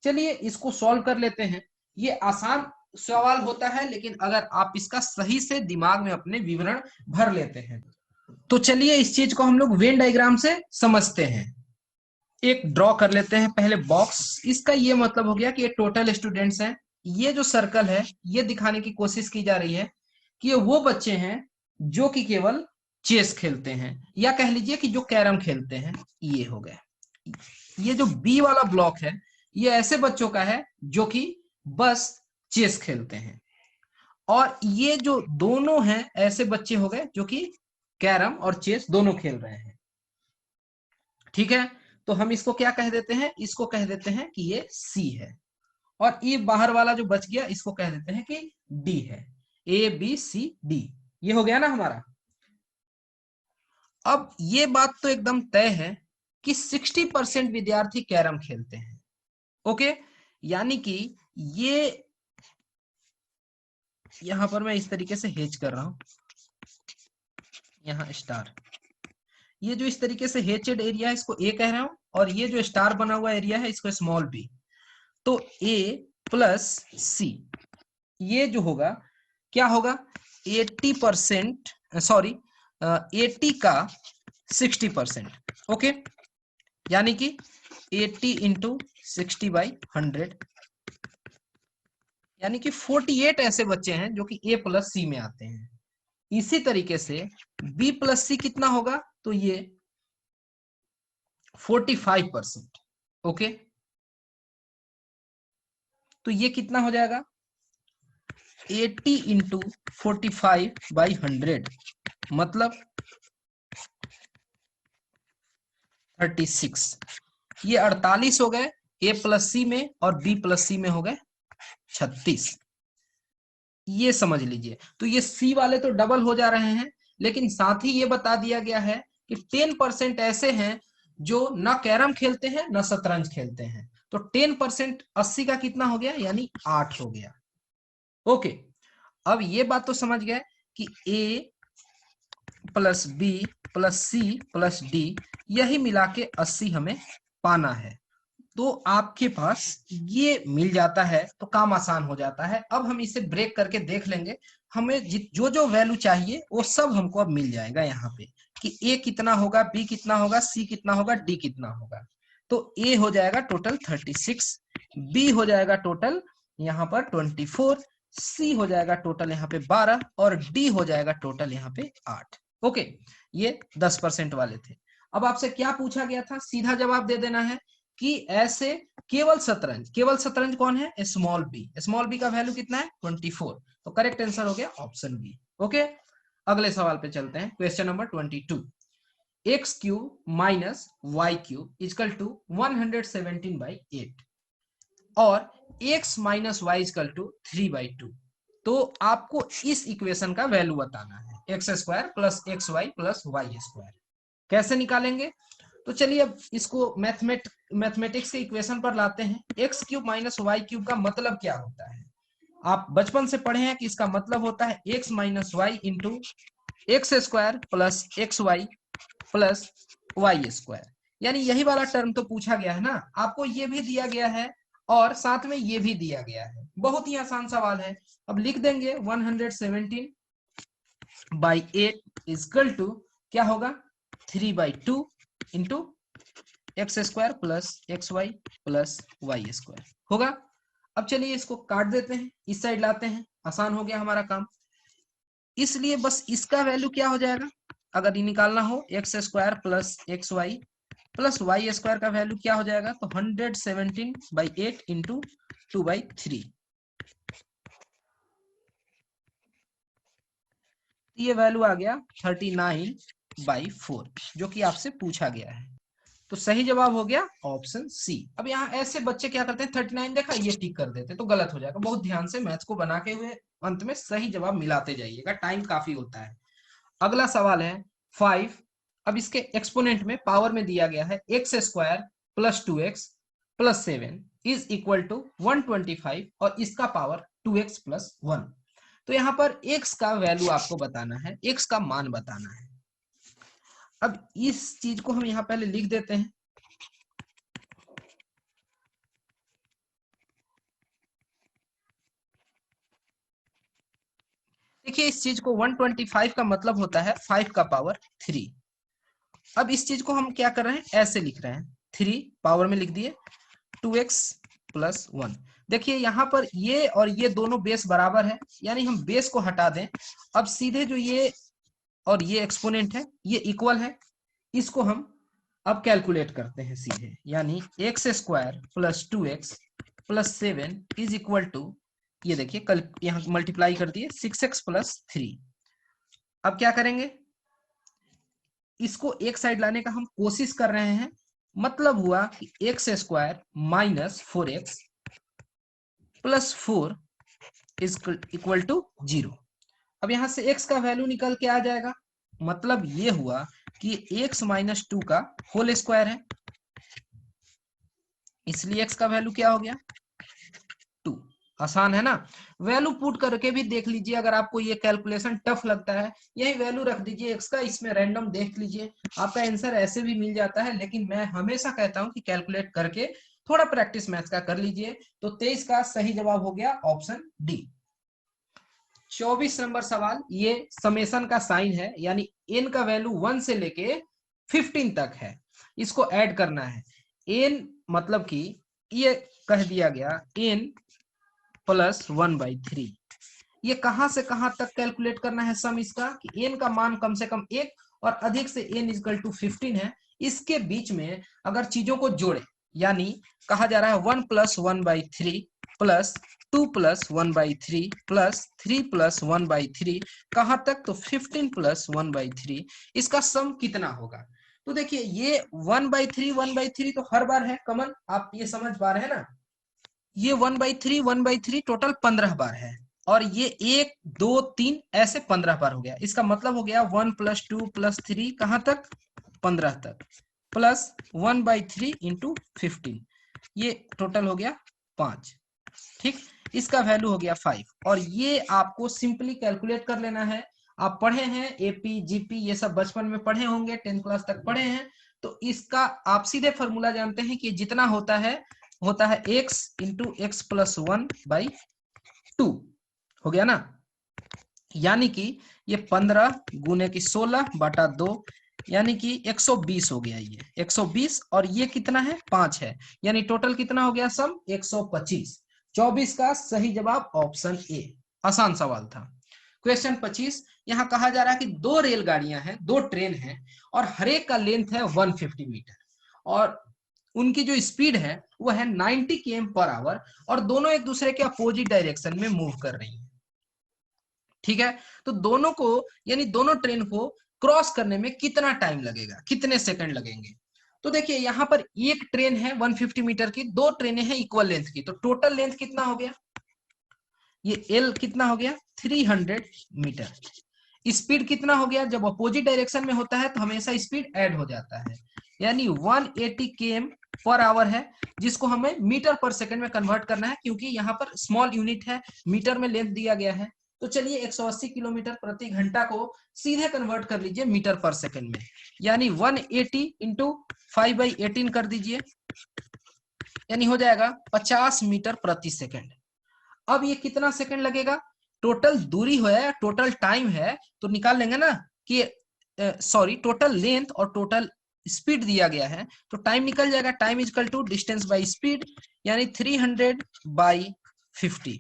चलिए इसको सॉल्व कर लेते हैं। ये आसान सवाल होता है, लेकिन अगर आप इसका सही से दिमाग में अपने विवरण भर लेते हैं तो चलिए इस चीज को हम लोग वेन डायग्राम से समझते हैं। एक ड्रॉ कर लेते हैं पहले बॉक्स। इसका ये मतलब हो गया कि ये टोटल स्टूडेंट्स हैं। ये जो सर्कल है ये दिखाने की कोशिश की जा रही है कि ये वो बच्चे हैं जो कि केवल चेस खेलते हैं, या कह लीजिए कि जो कैरम खेलते हैं। ये हो गए। ये जो बी वाला ब्लॉक है ये ऐसे बच्चों का है जो कि बस चेस खेलते हैं, और ये जो दोनों हैं ऐसे बच्चे हो गए जो कि कैरम और चेस दोनों खेल रहे हैं। ठीक है, तो हम इसको क्या कह देते हैं, इसको कह देते हैं कि ये सी है, और ये बाहर वाला जो बच गया इसको कह देते हैं कि डी है। ए बी सी डी, ये हो गया ना हमारा। अब ये बात तो एकदम तय है कि 60% विद्यार्थी कैरम खेलते हैं। ओके, यानी कि ये यहां पर मैं इस तरीके से हेज कर रहा हूं, यहां स्टार, ये जो इस तरीके से हेचेड एरिया है इसको ए कह रहा हूं, और ये जो स्टार बना हुआ एरिया है इसको स्मॉल बी। तो ए प्लस सी, ये जो होगा क्या होगा 80% सॉरी 80 का 60%। ओके, यानी कि 80 इंटू 60/100, यानी कि 48 ऐसे बच्चे हैं जो कि A+C में आते हैं। इसी तरीके से B+C कितना होगा, तो ये 45%। ओके, तो ये कितना हो जाएगा, 80 इंटू 45/100, मतलब 36। ये 48 हो गए A+C में, और B+C में हो गए 36। ये समझ लीजिए। तो ये C वाले तो डबल हो जा रहे हैं, लेकिन साथ ही ये बता दिया गया है कि 10% ऐसे हैं जो ना कैरम खेलते हैं ना शतरंज खेलते हैं। तो 10% 80 का कितना हो गया, यानी 8 हो गया। ओके, अब ये बात तो समझ गए कि A+B+C+D यही मिला के 80 हमें पाना है। तो आपके पास ये मिल जाता है तो काम आसान हो जाता है। अब हम इसे ब्रेक करके देख लेंगे, हमें जो जो वैल्यू चाहिए वो सब हमको अब मिल जाएगा यहाँ पे, कि A कितना होगा, B कितना होगा, C कितना होगा, D कितना होगा। तो A हो जाएगा टोटल 36, B हो जाएगा टोटल यहाँ पर 24, C हो जाएगा टोटल यहाँ पे 12, और D हो जाएगा टोटल यहाँ पे 8। ओके, ये 10% वाले थे। अब आपसे क्या पूछा गया था, सीधा जवाब दे देना है कि ऐसे केवल शतरंज कौन है, स्मॉल बी का वैल्यू कितना है, 24। तो करेक्ट आंसर हो गया ऑप्शन बी। ओके, अगले सवाल पे चलते हैं, question number 22। x³ minus y³ equal to 117/8 और x minus Y equal to 3/2। तो आपको इस इक्वेशन का वैल्यू बताना है, x² plus XY plus y²। कैसे निकालेंगे, तो चलिए अब इसको मैथमेटिक्स के इक्वेशन पर लाते हैं। x³ माइनस y³ का मतलब क्या होता है, आप बचपन से पढ़े हैं कि इसका मतलब होता है x minus Y into x² plus XY plus y²। यानी यही वाला टर्म तो पूछा गया है ना, आपको ये भी दिया गया है और साथ में ये भी दिया गया है। बहुत ही आसान सवाल है। अब लिख देंगे 117/8 इजकल टू क्या होगा, 3/2 into x² plus XY plus y² होगा। अब चलिए इसको काट देते हैं, इस साइड लाते हैं, आसान हो गया हमारा काम। इसलिए बस इसका वैल्यू क्या हो जाएगा, अगर ये निकालना हो x² plus XY plus y² का वैल्यू क्या हो जाएगा, तो 117/8 इंटू 2/3। ये वैल्यू आ गया 39/4, जो कि आपसे पूछा गया है। तो सही जवाब हो गया ऑप्शन सी। अब यहाँ ऐसे बच्चे क्या करते हैं, 39 देखा ये टिक कर देते, तो गलत हो जाएगा। बहुत ध्यान से मैथ्स को बना के हुए अंत में सही जवाब मिलाते जाइएगा, टाइम काफी होता है। अगला सवाल है 5। अब इसके एक्सपोनेंट में पावर में दिया गया है x² plus 2x plus 7 is equal to 125, और इसका पावर 2x प्लस 1। तो यहाँ पर x का वैल्यू आपको बताना है, x का मान बताना है। अब इस चीज को हम यहाँ पहले लिख देते हैं। देखिए इस चीज को 125 का मतलब होता है 5 का पावर 3। अब इस चीज को हम क्या कर रहे हैं, ऐसे लिख रहे हैं, 3 पावर में लिख दिए 2x प्लस 1। देखिए यहाँ पर ये और ये दोनों बेस बराबर है, यानी हम बेस को हटा दें। अब सीधे जो ये और ये एक्सपोनेंट है ये इक्वल है, इसको हम अब कैलकुलेट करते हैं सीधे, यानी x² plus 2x plus 7 is equal to, ये देखिए कल यहाँ मल्टीप्लाई कर दिए 6x प्लस 3। अब क्या करेंगे, इसको एक साइड लाने का हम कोशिश कर रहे हैं, मतलब हुआ कि x² minus 4x plus 4 is equal to 0। अब यहां से x का वैल्यू निकल के आ जाएगा, मतलब ये हुआ कि x माइनस 2 का होल स्क्वायर है, इसलिए x का वैल्यू क्या हो गया, 2। आसान है ना, वैल्यू पुट करके भी देख लीजिए। अगर आपको ये कैलकुलेशन टफ लगता है, यही वैल्यू रख दीजिए x का, इसमें रैंडम देख लीजिए, आपका आंसर ऐसे भी मिल जाता है। लेकिन मैं हमेशा कहता हूं कि कैलकुलेट करके थोड़ा प्रैक्टिस मैथ्स का कर लीजिए। तो 23 का सही जवाब हो गया ऑप्शन डी। 24 नंबर सवाल, ये समेशन का साइन है, यानी n का वैल्यू 1 से लेके 15 तक है, इसको ऐड करना है। n मतलब कि ये कह दिया गया n प्लस 1/3। ये कहां से कहां तक कैलकुलेट करना है सम इसका, कि n का मान कम से कम 1 और अधिक से n इक्वल टू 15 है। इसके बीच में अगर चीजों को जोड़े, यानी कहा जा रहा है 1 plus 1/3 plus 2 plus 1/3 plus 3 plus 1/3, कहां तक, तो 15 प्लस 1/3, इसका सम कितना होगा। तो देखिए ये 1/3 तो हर बार है कॉमन, आप ये समझ पा रहे हैं ना। ये 1/3 टोटल 15 बार है, और ये 1 2 3 ऐसे 15 बार हो गया। इसका मतलब हो गया 1 प्लस 2 प्लस 3 कहां तक, 15 तक, प्लस 1/3 इंटू 15, ये टोटल हो गया 5। ठीक, इसका वैल्यू हो गया 5, और ये आपको सिंपली कैलकुलेट कर लेना है। आप पढ़े हैं एपी जीपी ये सब बचपन में पढ़े होंगे, 10th क्लास तक पढ़े हैं, तो इसका आप सीधे फॉर्मूला जानते हैं कि जितना होता है x इंटू एक्स प्लस 1/2 हो गया ना। यानी कि ये 15 गुने की 16 बटा 2, यानी कि 120 हो गया। ये 120 और ये कितना है, 5 है, यानी टोटल कितना हो गया सम, 125। 24 का सही जवाब ऑप्शन ए। आसान सवाल था। क्वेश्चन 25, यहाँ कहा जा रहा है कि 2 रेलगाड़ियां हैं, 2 ट्रेन हैं, और हर एक का लेंथ है 150 मीटर, और उनकी जो स्पीड है वो है 90 km/h, और दोनों एक दूसरे के अपोजिट डायरेक्शन में मूव कर रही हैं। ठीक है, तो दोनों को, यानी दोनों ट्रेन को क्रॉस करने में कितना टाइम लगेगा, कितने सेकंड लगेंगे। तो देखिए यहाँ पर एक ट्रेन है 150 मीटर की, 2 ट्रेनें हैं इक्वल लेंथ की, तो टोटल लेंथ कितना हो गया, ये एल कितना हो गया, 300 मीटर। स्पीड कितना हो गया, जब अपोजिट डायरेक्शन में होता है तो हमेशा स्पीड ऐड हो जाता है, यानी 180 km/h है, जिसको हमें मीटर पर सेकंड में कन्वर्ट करना है, क्योंकि यहाँ पर स्मॉल यूनिट है, मीटर में लेंथ दिया गया है। तो चलिए 180 किलोमीटर प्रति घंटा को सीधे कन्वर्ट कर लीजिए मीटर पर सेकंड में, यानी 180 इंटू 5/18 कर दीजिए, यानी हो जाएगा 50 मीटर प्रति सेकंड। अब ये कितना सेकंड लगेगा, टोटल दूरी है, टोटल टाइम है, तो निकाल लेंगे ना कि सॉरी टोटल लेंथ और टोटल स्पीड दिया गया है, तो टाइम निकल जाएगा। Time is equal to distance by speed, यानी 300/50,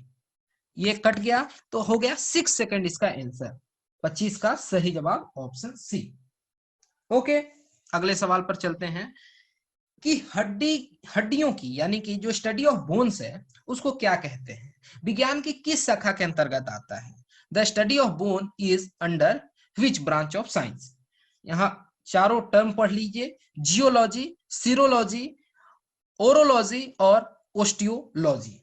ये कट गया तो हो गया 6 सेकंड इसका आंसर। 25 का सही जवाब ऑप्शन सी। ओके, अगले सवाल पर चलते हैं कि हड्डियों की, यानी कि जो स्टडी ऑफ बोन्स है उसको क्या कहते हैं, विज्ञान की किस शाखा के अंतर्गत आता है। The study of bone is under which branch of science. यहाँ चारों टर्म पढ़ लीजिए, जियोलॉजी, सीरोलॉजी, ओरोलॉजी और ओस्टियोलॉजी।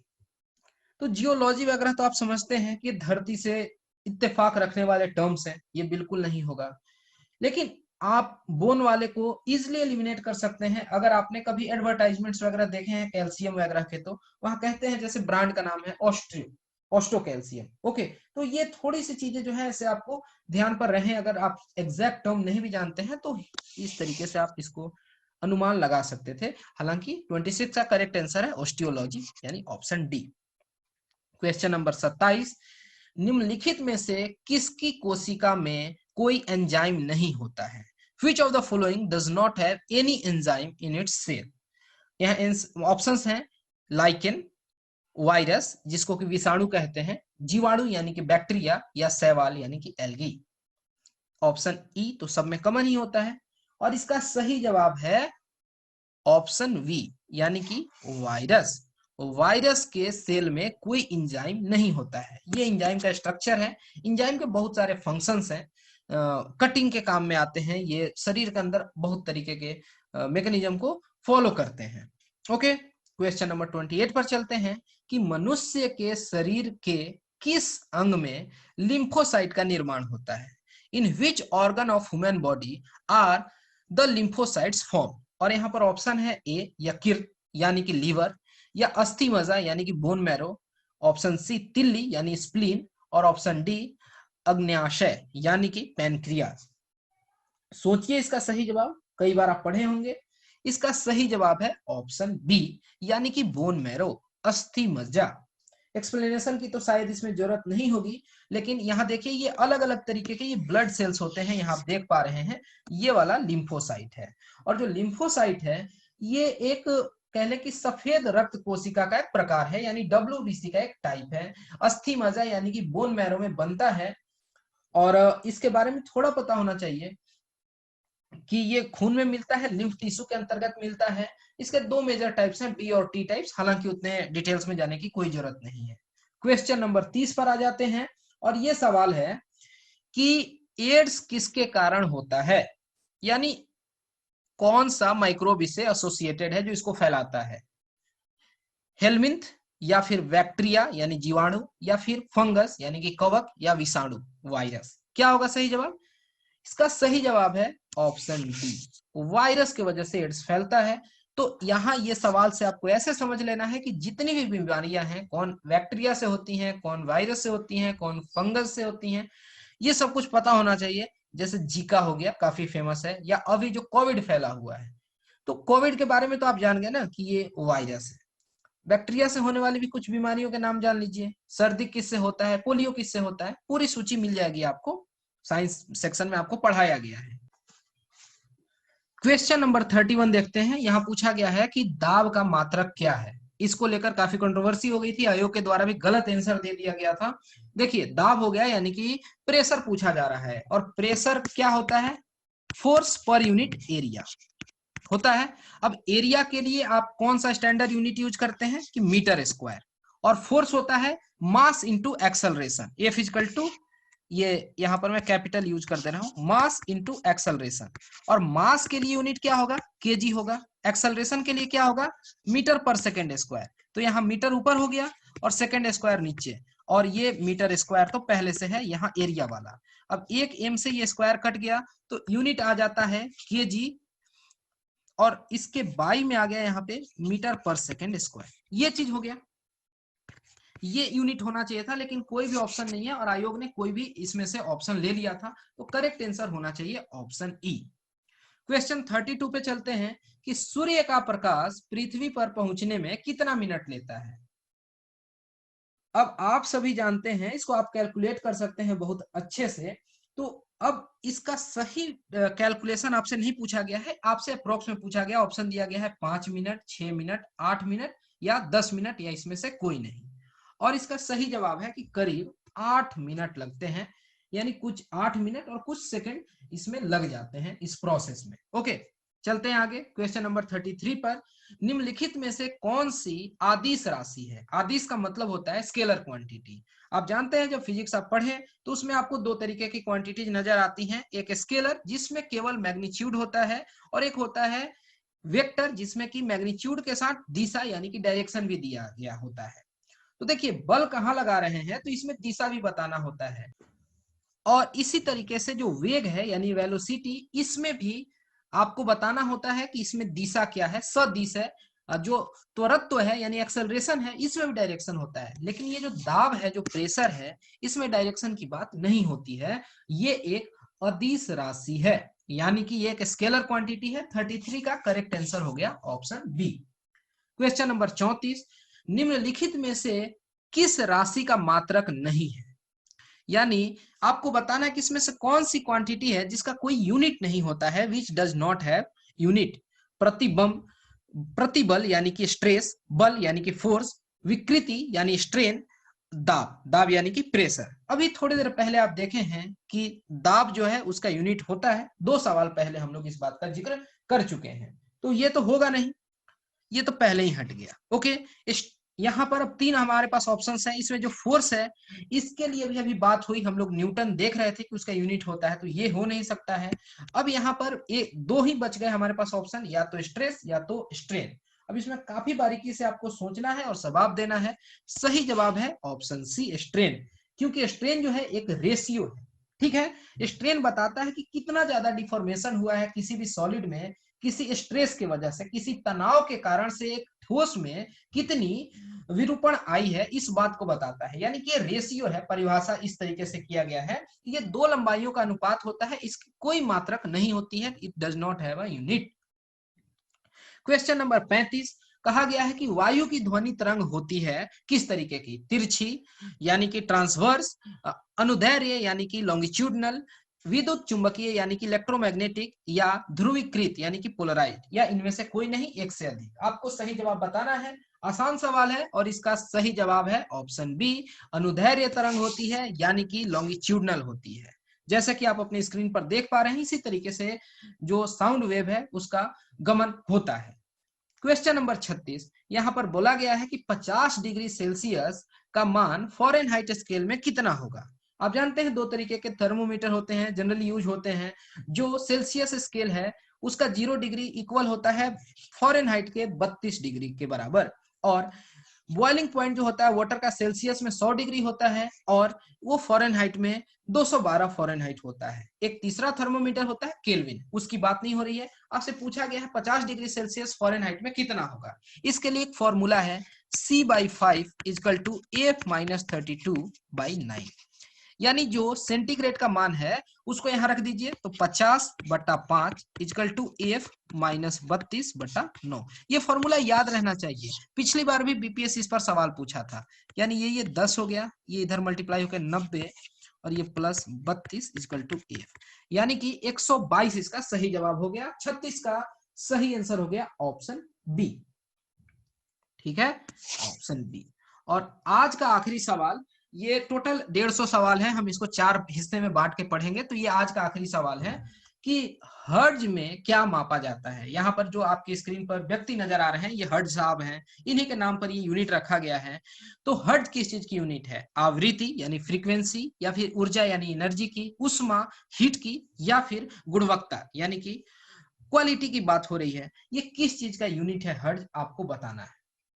तो जियोलॉजी वगैरह तो आप समझते हैं कि धरती से इत्तेफाक रखने वाले टर्म्स हैं, ये बिल्कुल नहीं होगा। लेकिन आप बोन वाले को इजिली एलिमिनेट कर सकते हैं। अगर आपने कभी एडवर्टाइजमेंट्स वगैरह देखे हैं कैल्शियम वगैरह के, तो वहां कहते हैं, जैसे ब्रांड का नाम है ऑस्टो कैल्शियम। ओके, तो ये थोड़ी सी चीजें जो है ऐसे आपको ध्यान पर रहे, अगर आप एग्जैक्ट टर्म नहीं भी जानते हैं तो इस तरीके से आप इसको अनुमान लगा सकते थे। हालांकि 26 का करेक्ट आंसर है ऑस्टियोलॉजी, यानी ऑप्शन डी। क्वेश्चन नंबर 27, निम्नलिखित में से किसकी कोशिका में कोई एंजाइम नहीं होता है। Which of the following does not have any enzyme in its cell? यहाँ ऑप्शंस हैं, लाइकेन, वायरस जिसको कि विषाणु कहते हैं, जीवाणु यानी कि बैक्टीरिया, या शैवाल यानी कि एल्गी। ऑप्शन ई तो सब में कॉमन ही होता है, और इसका सही जवाब है ऑप्शन वी, यानी कि वायरस। वायरस के सेल में कोई इंजाइम नहीं होता है। ये इंजाइम का स्ट्रक्चर है। इंजाइम के बहुत सारे फंक्शंस हैं, कटिंग के काम में आते हैं, ये शरीर के अंदर बहुत तरीके के मैकेनिज्म को फॉलो करते हैं। ओके, क्वेश्चन नंबर 28 पर चलते हैं कि मनुष्य के शरीर के किस अंग में लिम्फोसाइट का निर्माण होता है। In which organ of human body are the lymphocytes form. और यहाँ पर ऑप्शन है ए यकृत यानी कि लीवर, या अस्थि मज्जा यानी कि बोन मैरो, ऑप्शन सी तिल्ली यानी स्प्लीन, और ऑप्शन डी अग्न्याशय यानी कि पैनक्रियाज। सोचिए इसका सही जवाब, कई बार आप पढ़े होंगे। इसका सही जवाब है ऑप्शन बी, यानी कि बोन मैरो, अस्थि मज्जा। एक्सप्लेनेशन की तो शायद इसमें जरूरत नहीं होगी, लेकिन यहाँ देखिए ये अलग अलग तरीके के ये ब्लड सेल्स होते हैं, यहाँ आप देख पा रहे हैं ये वाला लिम्फोसाइट है। और जो लिम्फोसाइट है ये एक कह लें कि सफेद रक्त कोशिका का एक प्रकार है, यानी WBC का एक टाइप है। अस्थि मज्जा यानी कि बोन मैरो में बनता है। और इसके बारे में थोड़ा पता होना चाहिए कि ये खून में मिलता है, लिम्फ टिश्यू के अंतर्गत मिलता है। इसके दो मेजर टाइप्स हैं, बी और टी टाइप्स, हालांकि उतने डिटेल्स में जाने की कोई जरूरत नहीं है। क्वेश्चन नंबर 30 पर आ जाते हैं और ये सवाल है कि एड्स किसके कारण होता है, यानी कौन सा माइक्रोब इससे एसोसिएटेड है जो इसको फैलाता है। हेलमिंथ या फिर बैक्टीरिया यानी जीवाणु, या फिर फंगस यानी कि कवक, या विषाणु वायरस। क्या होगा सही जवाब? इसका सही जवाब है ऑप्शन डी, वायरस की वजह से एड्स फैलता है। तो यहाँ ये सवाल से आपको ऐसे समझ लेना है कि जितनी भी बीमारियां हैं कौन बैक्टीरिया से होती हैं, कौन वायरस से होती हैं, कौन फंगस से होती हैं, ये सब कुछ पता होना चाहिए। जैसे जीका हो गया, काफी फेमस है, या अभी जो कोविड फैला हुआ है, तो कोविड के बारे में तो आप जान गए ना कि ये वायरस है। बैक्टीरिया से होने वाली भी कुछ बीमारियों के नाम जान लीजिए। सर्दी किससे होता है, पोलियो किससे होता है, पूरी सूची मिल जाएगी आपको, साइंस सेक्शन में आपको पढ़ाया गया है। क्वेश्चन नंबर 31 देखते हैं। यहां पूछा गया है कि दाब का मात्रक क्या है। इसको लेकर काफी कंट्रोवर्सी हो गई थी, आयोग के द्वारा भी गलत आंसर दे दिया गया था। देखिए दाब हो गया यानी कि प्रेशर पूछा जा रहा है, और प्रेशर क्या होता है? फोर्स पर यूनिट एरिया होता है। अब एरिया के लिए आप कौन सा स्टैंडर्ड यूनिट यूज करते हैं कि मीटर स्क्वायर, और फोर्स होता है mass into acceleration, F equal to, ये यहां पर मैं कैपिटल यूज कर दे रहा हूं, मास इंटू एक्सेलरेशन। और मास के लिए यूनिट क्या होगा? केजी होगा। एक्सेलरेशन के लिए क्या होगा? मीटर पर सेकेंड स्क्वायर। तो यहाँ मीटर ऊपर हो गया और सेकेंड स्क्वायर नीचे, और ये मीटर स्क्वायर तो पहले से है यहाँ एरिया वाला। अब एक एम से ये स्क्वायर कट गया तो यूनिट आ जाता है केजी, और इसके बाई में आ गया यहाँ पे मीटर पर सेकेंड स्क्वायर। ये चीज हो गया, ये यूनिट होना चाहिए था, लेकिन कोई भी ऑप्शन नहीं है और आयोग ने कोई भी इसमें से ऑप्शन ले लिया था, तो करेक्ट आंसर होना चाहिए ऑप्शन ई। क्वेश्चन 32 पे चलते हैं कि सूर्य का प्रकाश पृथ्वी पर पहुंचने में कितना मिनट लेता है। अब आप सभी जानते हैं, इसको आप कैलकुलेट कर सकते हैं बहुत अच्छे से। तो अब इसका सही कैलकुलेशन आपसे नहीं पूछा गया है, आपसे अप्रोक्स में पूछा गया। ऑप्शन दिया गया है 5 मिनट, 6 मिनट, 8 मिनट या 10 मिनट, या इसमें से कोई नहीं। और इसका सही जवाब है कि करीब 8 मिनट लगते हैं, यानी कुछ 8 मिनट और कुछ सेकंड इसमें लग जाते हैं इस प्रोसेस में। ओके, चलते हैं आगे क्वेश्चन नंबर 33 पर। निम्नलिखित में से कौन सी आदिश राशि है? आदिश का मतलब होता है स्केलर क्वांटिटी। आप जानते हैं जब फिजिक्स आप पढ़े तो उसमें आपको दो तरीके की क्वांटिटीज नजर आती हैं, एक स्केलर जिसमें केवल मैग्नीट्यूड होता है, और एक होता है वेक्टर जिसमें कि मैग्नीट्यूड के साथ दिशा यानी कि डायरेक्शन भी दिया गया होता है। तो देखिए बल कहाँ लगा रहे हैं तो इसमें दिशा भी बताना होता है, और इसी तरीके से जो वेग है यानी वेलोसिटी, इसमें भी आपको बताना होता है कि इसमें दिशा क्या है, सदिश है। जो त्वरत्व है यानी एक्सेलरेशन है, इसमें भी डायरेक्शन होता है। लेकिन ये जो दाब है, जो प्रेशर है, इसमें डायरेक्शन की बात नहीं होती है। ये एक अदिश राशि है, यानी कि ये एक स्केलर क्वांटिटी है। 33 का करेक्ट आंसर हो गया ऑप्शन बी। क्वेश्चन नंबर 34, निम्नलिखित में से किस राशि का मात्रक नहीं है? यानी आपको बताना है कि इसमें से कौन सी क्वांटिटी है जिसका कोई यूनिट नहीं होता है, which does not have unit. प्रतिबल यानी कि स्ट्रेस, बल यानी कि फोर्स, विकृति यानी स्ट्रेन, दाब, दाब यानी कि प्रेशर। अभी थोड़ी देर पहले आप देखे हैं कि दाब जो है उसका यूनिट होता है। 2 सवाल पहले हम लोग इस बात का जिक्र कर चुके हैं, तो ये तो होगा नहीं, ये तो पहले ही हट गया। ओके, यहाँ पर अब 3 हमारे पास ऑप्शंस हैं। इसमें जो फोर्स है इसके लिए भी अभी बात हुई, हम लोग न्यूटन देख रहे थे कि उसका यूनिट होता है, तो ये हो नहीं सकता है। अब यहाँ पर 2 ही बच गए हमारे पास ऑप्शन, या तो स्ट्रेस या तो स्ट्रेन। अब इसमें काफी बारीकी से आपको सोचना है और जवाब देना है। सही जवाब है ऑप्शन सी, स्ट्रेन। क्योंकि स्ट्रेन जो है एक रेशियो है, ठीक है। स्ट्रेन बताता है कि कितना ज्यादा डिफॉर्मेशन हुआ है किसी भी सॉलिड में, किसी स्ट्रेस की वजह से, किसी तनाव के कारण से एक ठोस में कितनी विरूपण आई है, इस बात को बताता है। यानी कि ये रेशियो है, परिभाषा इस तरीके से किया गया है। ये 2 लंबाइयों का अनुपात होता है, इसकी कोई मात्रक नहीं होती है, it does not have a unit. Question number 35, कहा गया है कि वायु की ध्वनि तरंग होती है किस तरीके की, तिरछी यानी कि ट्रांसवर्स, अनुदैर्घ्य यानी कि लॉन्गिट्यूडनल, विद्युत चुंबकीय यानी कि इलेक्ट्रोमैग्नेटिक, या ध्रुवीकृत यानी कि पोलराइज्ड, या इनमें से कोई नहीं, एक से अधिक। आपको सही जवाब बताना है। आसान सवाल है और इसका सही जवाब है ऑप्शन बी, अनुदैर्घ्य तरंग होती है यानी कि लॉन्गिट्यूडनल होती है। जैसा कि आप अपनी स्क्रीन पर देख पा रहे हैं, इसी तरीके से जो साउंड वेव है उसका गमन होता है। क्वेश्चन नंबर 36, यहां पर बोला गया है कि 50 डिग्री सेल्सियस का मान फॉरेनहाइट स्केल में कितना होगा। आप जानते हैं दो तरीके के थर्मोमीटर होते हैं, जनरली यूज होते हैं। जो सेल्सियस स्केल है उसका 0 डिग्री इक्वल होता है फॉरेनहाइट के 32 डिग्री के बराबर, और बॉइलिंग पॉइंट जो होता है वाटर का सेल्सियस में 100 डिग्री होता है और वो फॉरेनहाइट में 212 फॉरेनहाइट होता है। एक तीसरा थर्मोमीटर होता है केल्विन, उसकी बात नहीं हो रही है। आपसे पूछा गया है 50 डिग्री सेल्सियस फॉरेनहाइट में कितना होगा। इसके लिए एक फॉर्मूला है C/5 इक्वल टू AF - 32/9, यानी जो सेंटीग्रेड का मान है उसको यहां रख दीजिए, तो 50/5 इक्वल टू AF - 32/9। ये फॉर्मूला याद रहना चाहिए, पिछली बार भी बीपीएससी इस पर सवाल पूछा था। यानी ये 10 हो गया, ये इधर मल्टीप्लाई होकर 90 और ये प्लस 32 इक्वल टू AF, यानी कि 122 इसका सही जवाब हो गया। 36 का सही आंसर हो गया ऑप्शन बी। ठीक है, ऑप्शन बी। और आज का आखिरी सवाल, ये टोटल 150 सवाल है, हम इसको 4 हिस्से में बांट के पढ़ेंगे। तो ये आज का आखिरी सवाल है कि हर्ट्ज में क्या मापा जाता है। यहाँ पर जो आपकी स्क्रीन पर व्यक्ति नजर आ रहे हैं ये हर्ट्ज साहब हैं, इन्हीं के नाम पर ये यूनिट रखा गया है। तो हर्ट्ज किस चीज की यूनिट है, आवृत्ति यानी फ्रीक्वेंसी, या फिर ऊर्जा यानी एनर्जी की, उष्मा हीट की, या फिर गुणवत्ता यानी कि क्वालिटी की बात हो रही है। ये किस चीज का यूनिट है हर्ट्ज, आपको बताना है।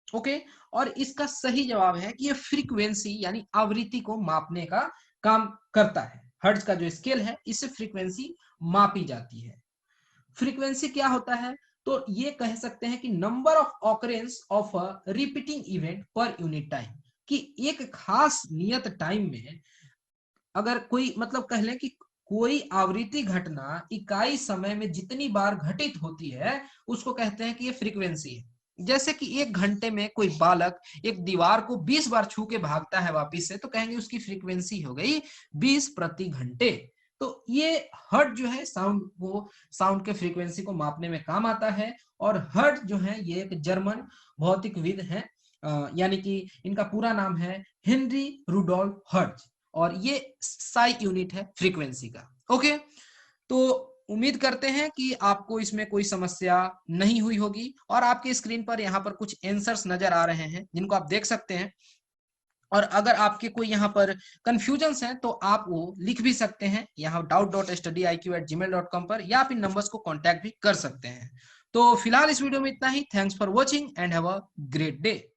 ओके, और इसका सही जवाब है कि ये फ्रीक्वेंसी यानी आवृत्ति को मापने का काम करता है। हर्ट्ज का जो स्केल है इससे फ्रीक्वेंसी मापी जाती है। फ्रीक्वेंसी क्या होता है, तो ये कह सकते हैं कि number of occurrence of a repeating event per unit time, कि एक खास नियत टाइम में अगर कोई मतलब कह लें कि कोई आवृत्ति घटना इकाई समय में जितनी बार घटित होती है उसको कहते हैं कि ये फ्रीक्वेंसी है। जैसे कि 1 घंटे में कोई बालक एक दीवार को 20 बार छू के भागता है वापिस से, तो कहेंगे उसकी फ्रीक्वेंसी हो गई 20 प्रति घंटे। तो ये हर्ट्ज जो है साउंड, वो साउंड के फ्रीक्वेंसी को मापने में काम आता है। और हर्ट्ज जो है ये एक जर्मन भौतिकविद है, यानी कि इनका पूरा नाम है हेनरी रुडोल्फ हर्ट्ज, और ये साई यूनिट है फ्रीक्वेंसी का। ओके, तो उम्मीद करते हैं कि आपको इसमें कोई समस्या नहीं हुई होगी। और आपकी स्क्रीन पर यहाँ पर कुछ आंसर्स नजर आ रहे हैं जिनको आप देख सकते हैं। और अगर आपके कोई यहाँ पर कंफ्यूजन्स हैं तो आप वो लिख भी सकते हैं यहाँ doubt.studyiq@gmail.com पर, या आप इन नंबर्स को कांटेक्ट भी कर सकते हैं। तो फिलहाल इस वीडियो में इतना ही। Thanks for watching and have a great day.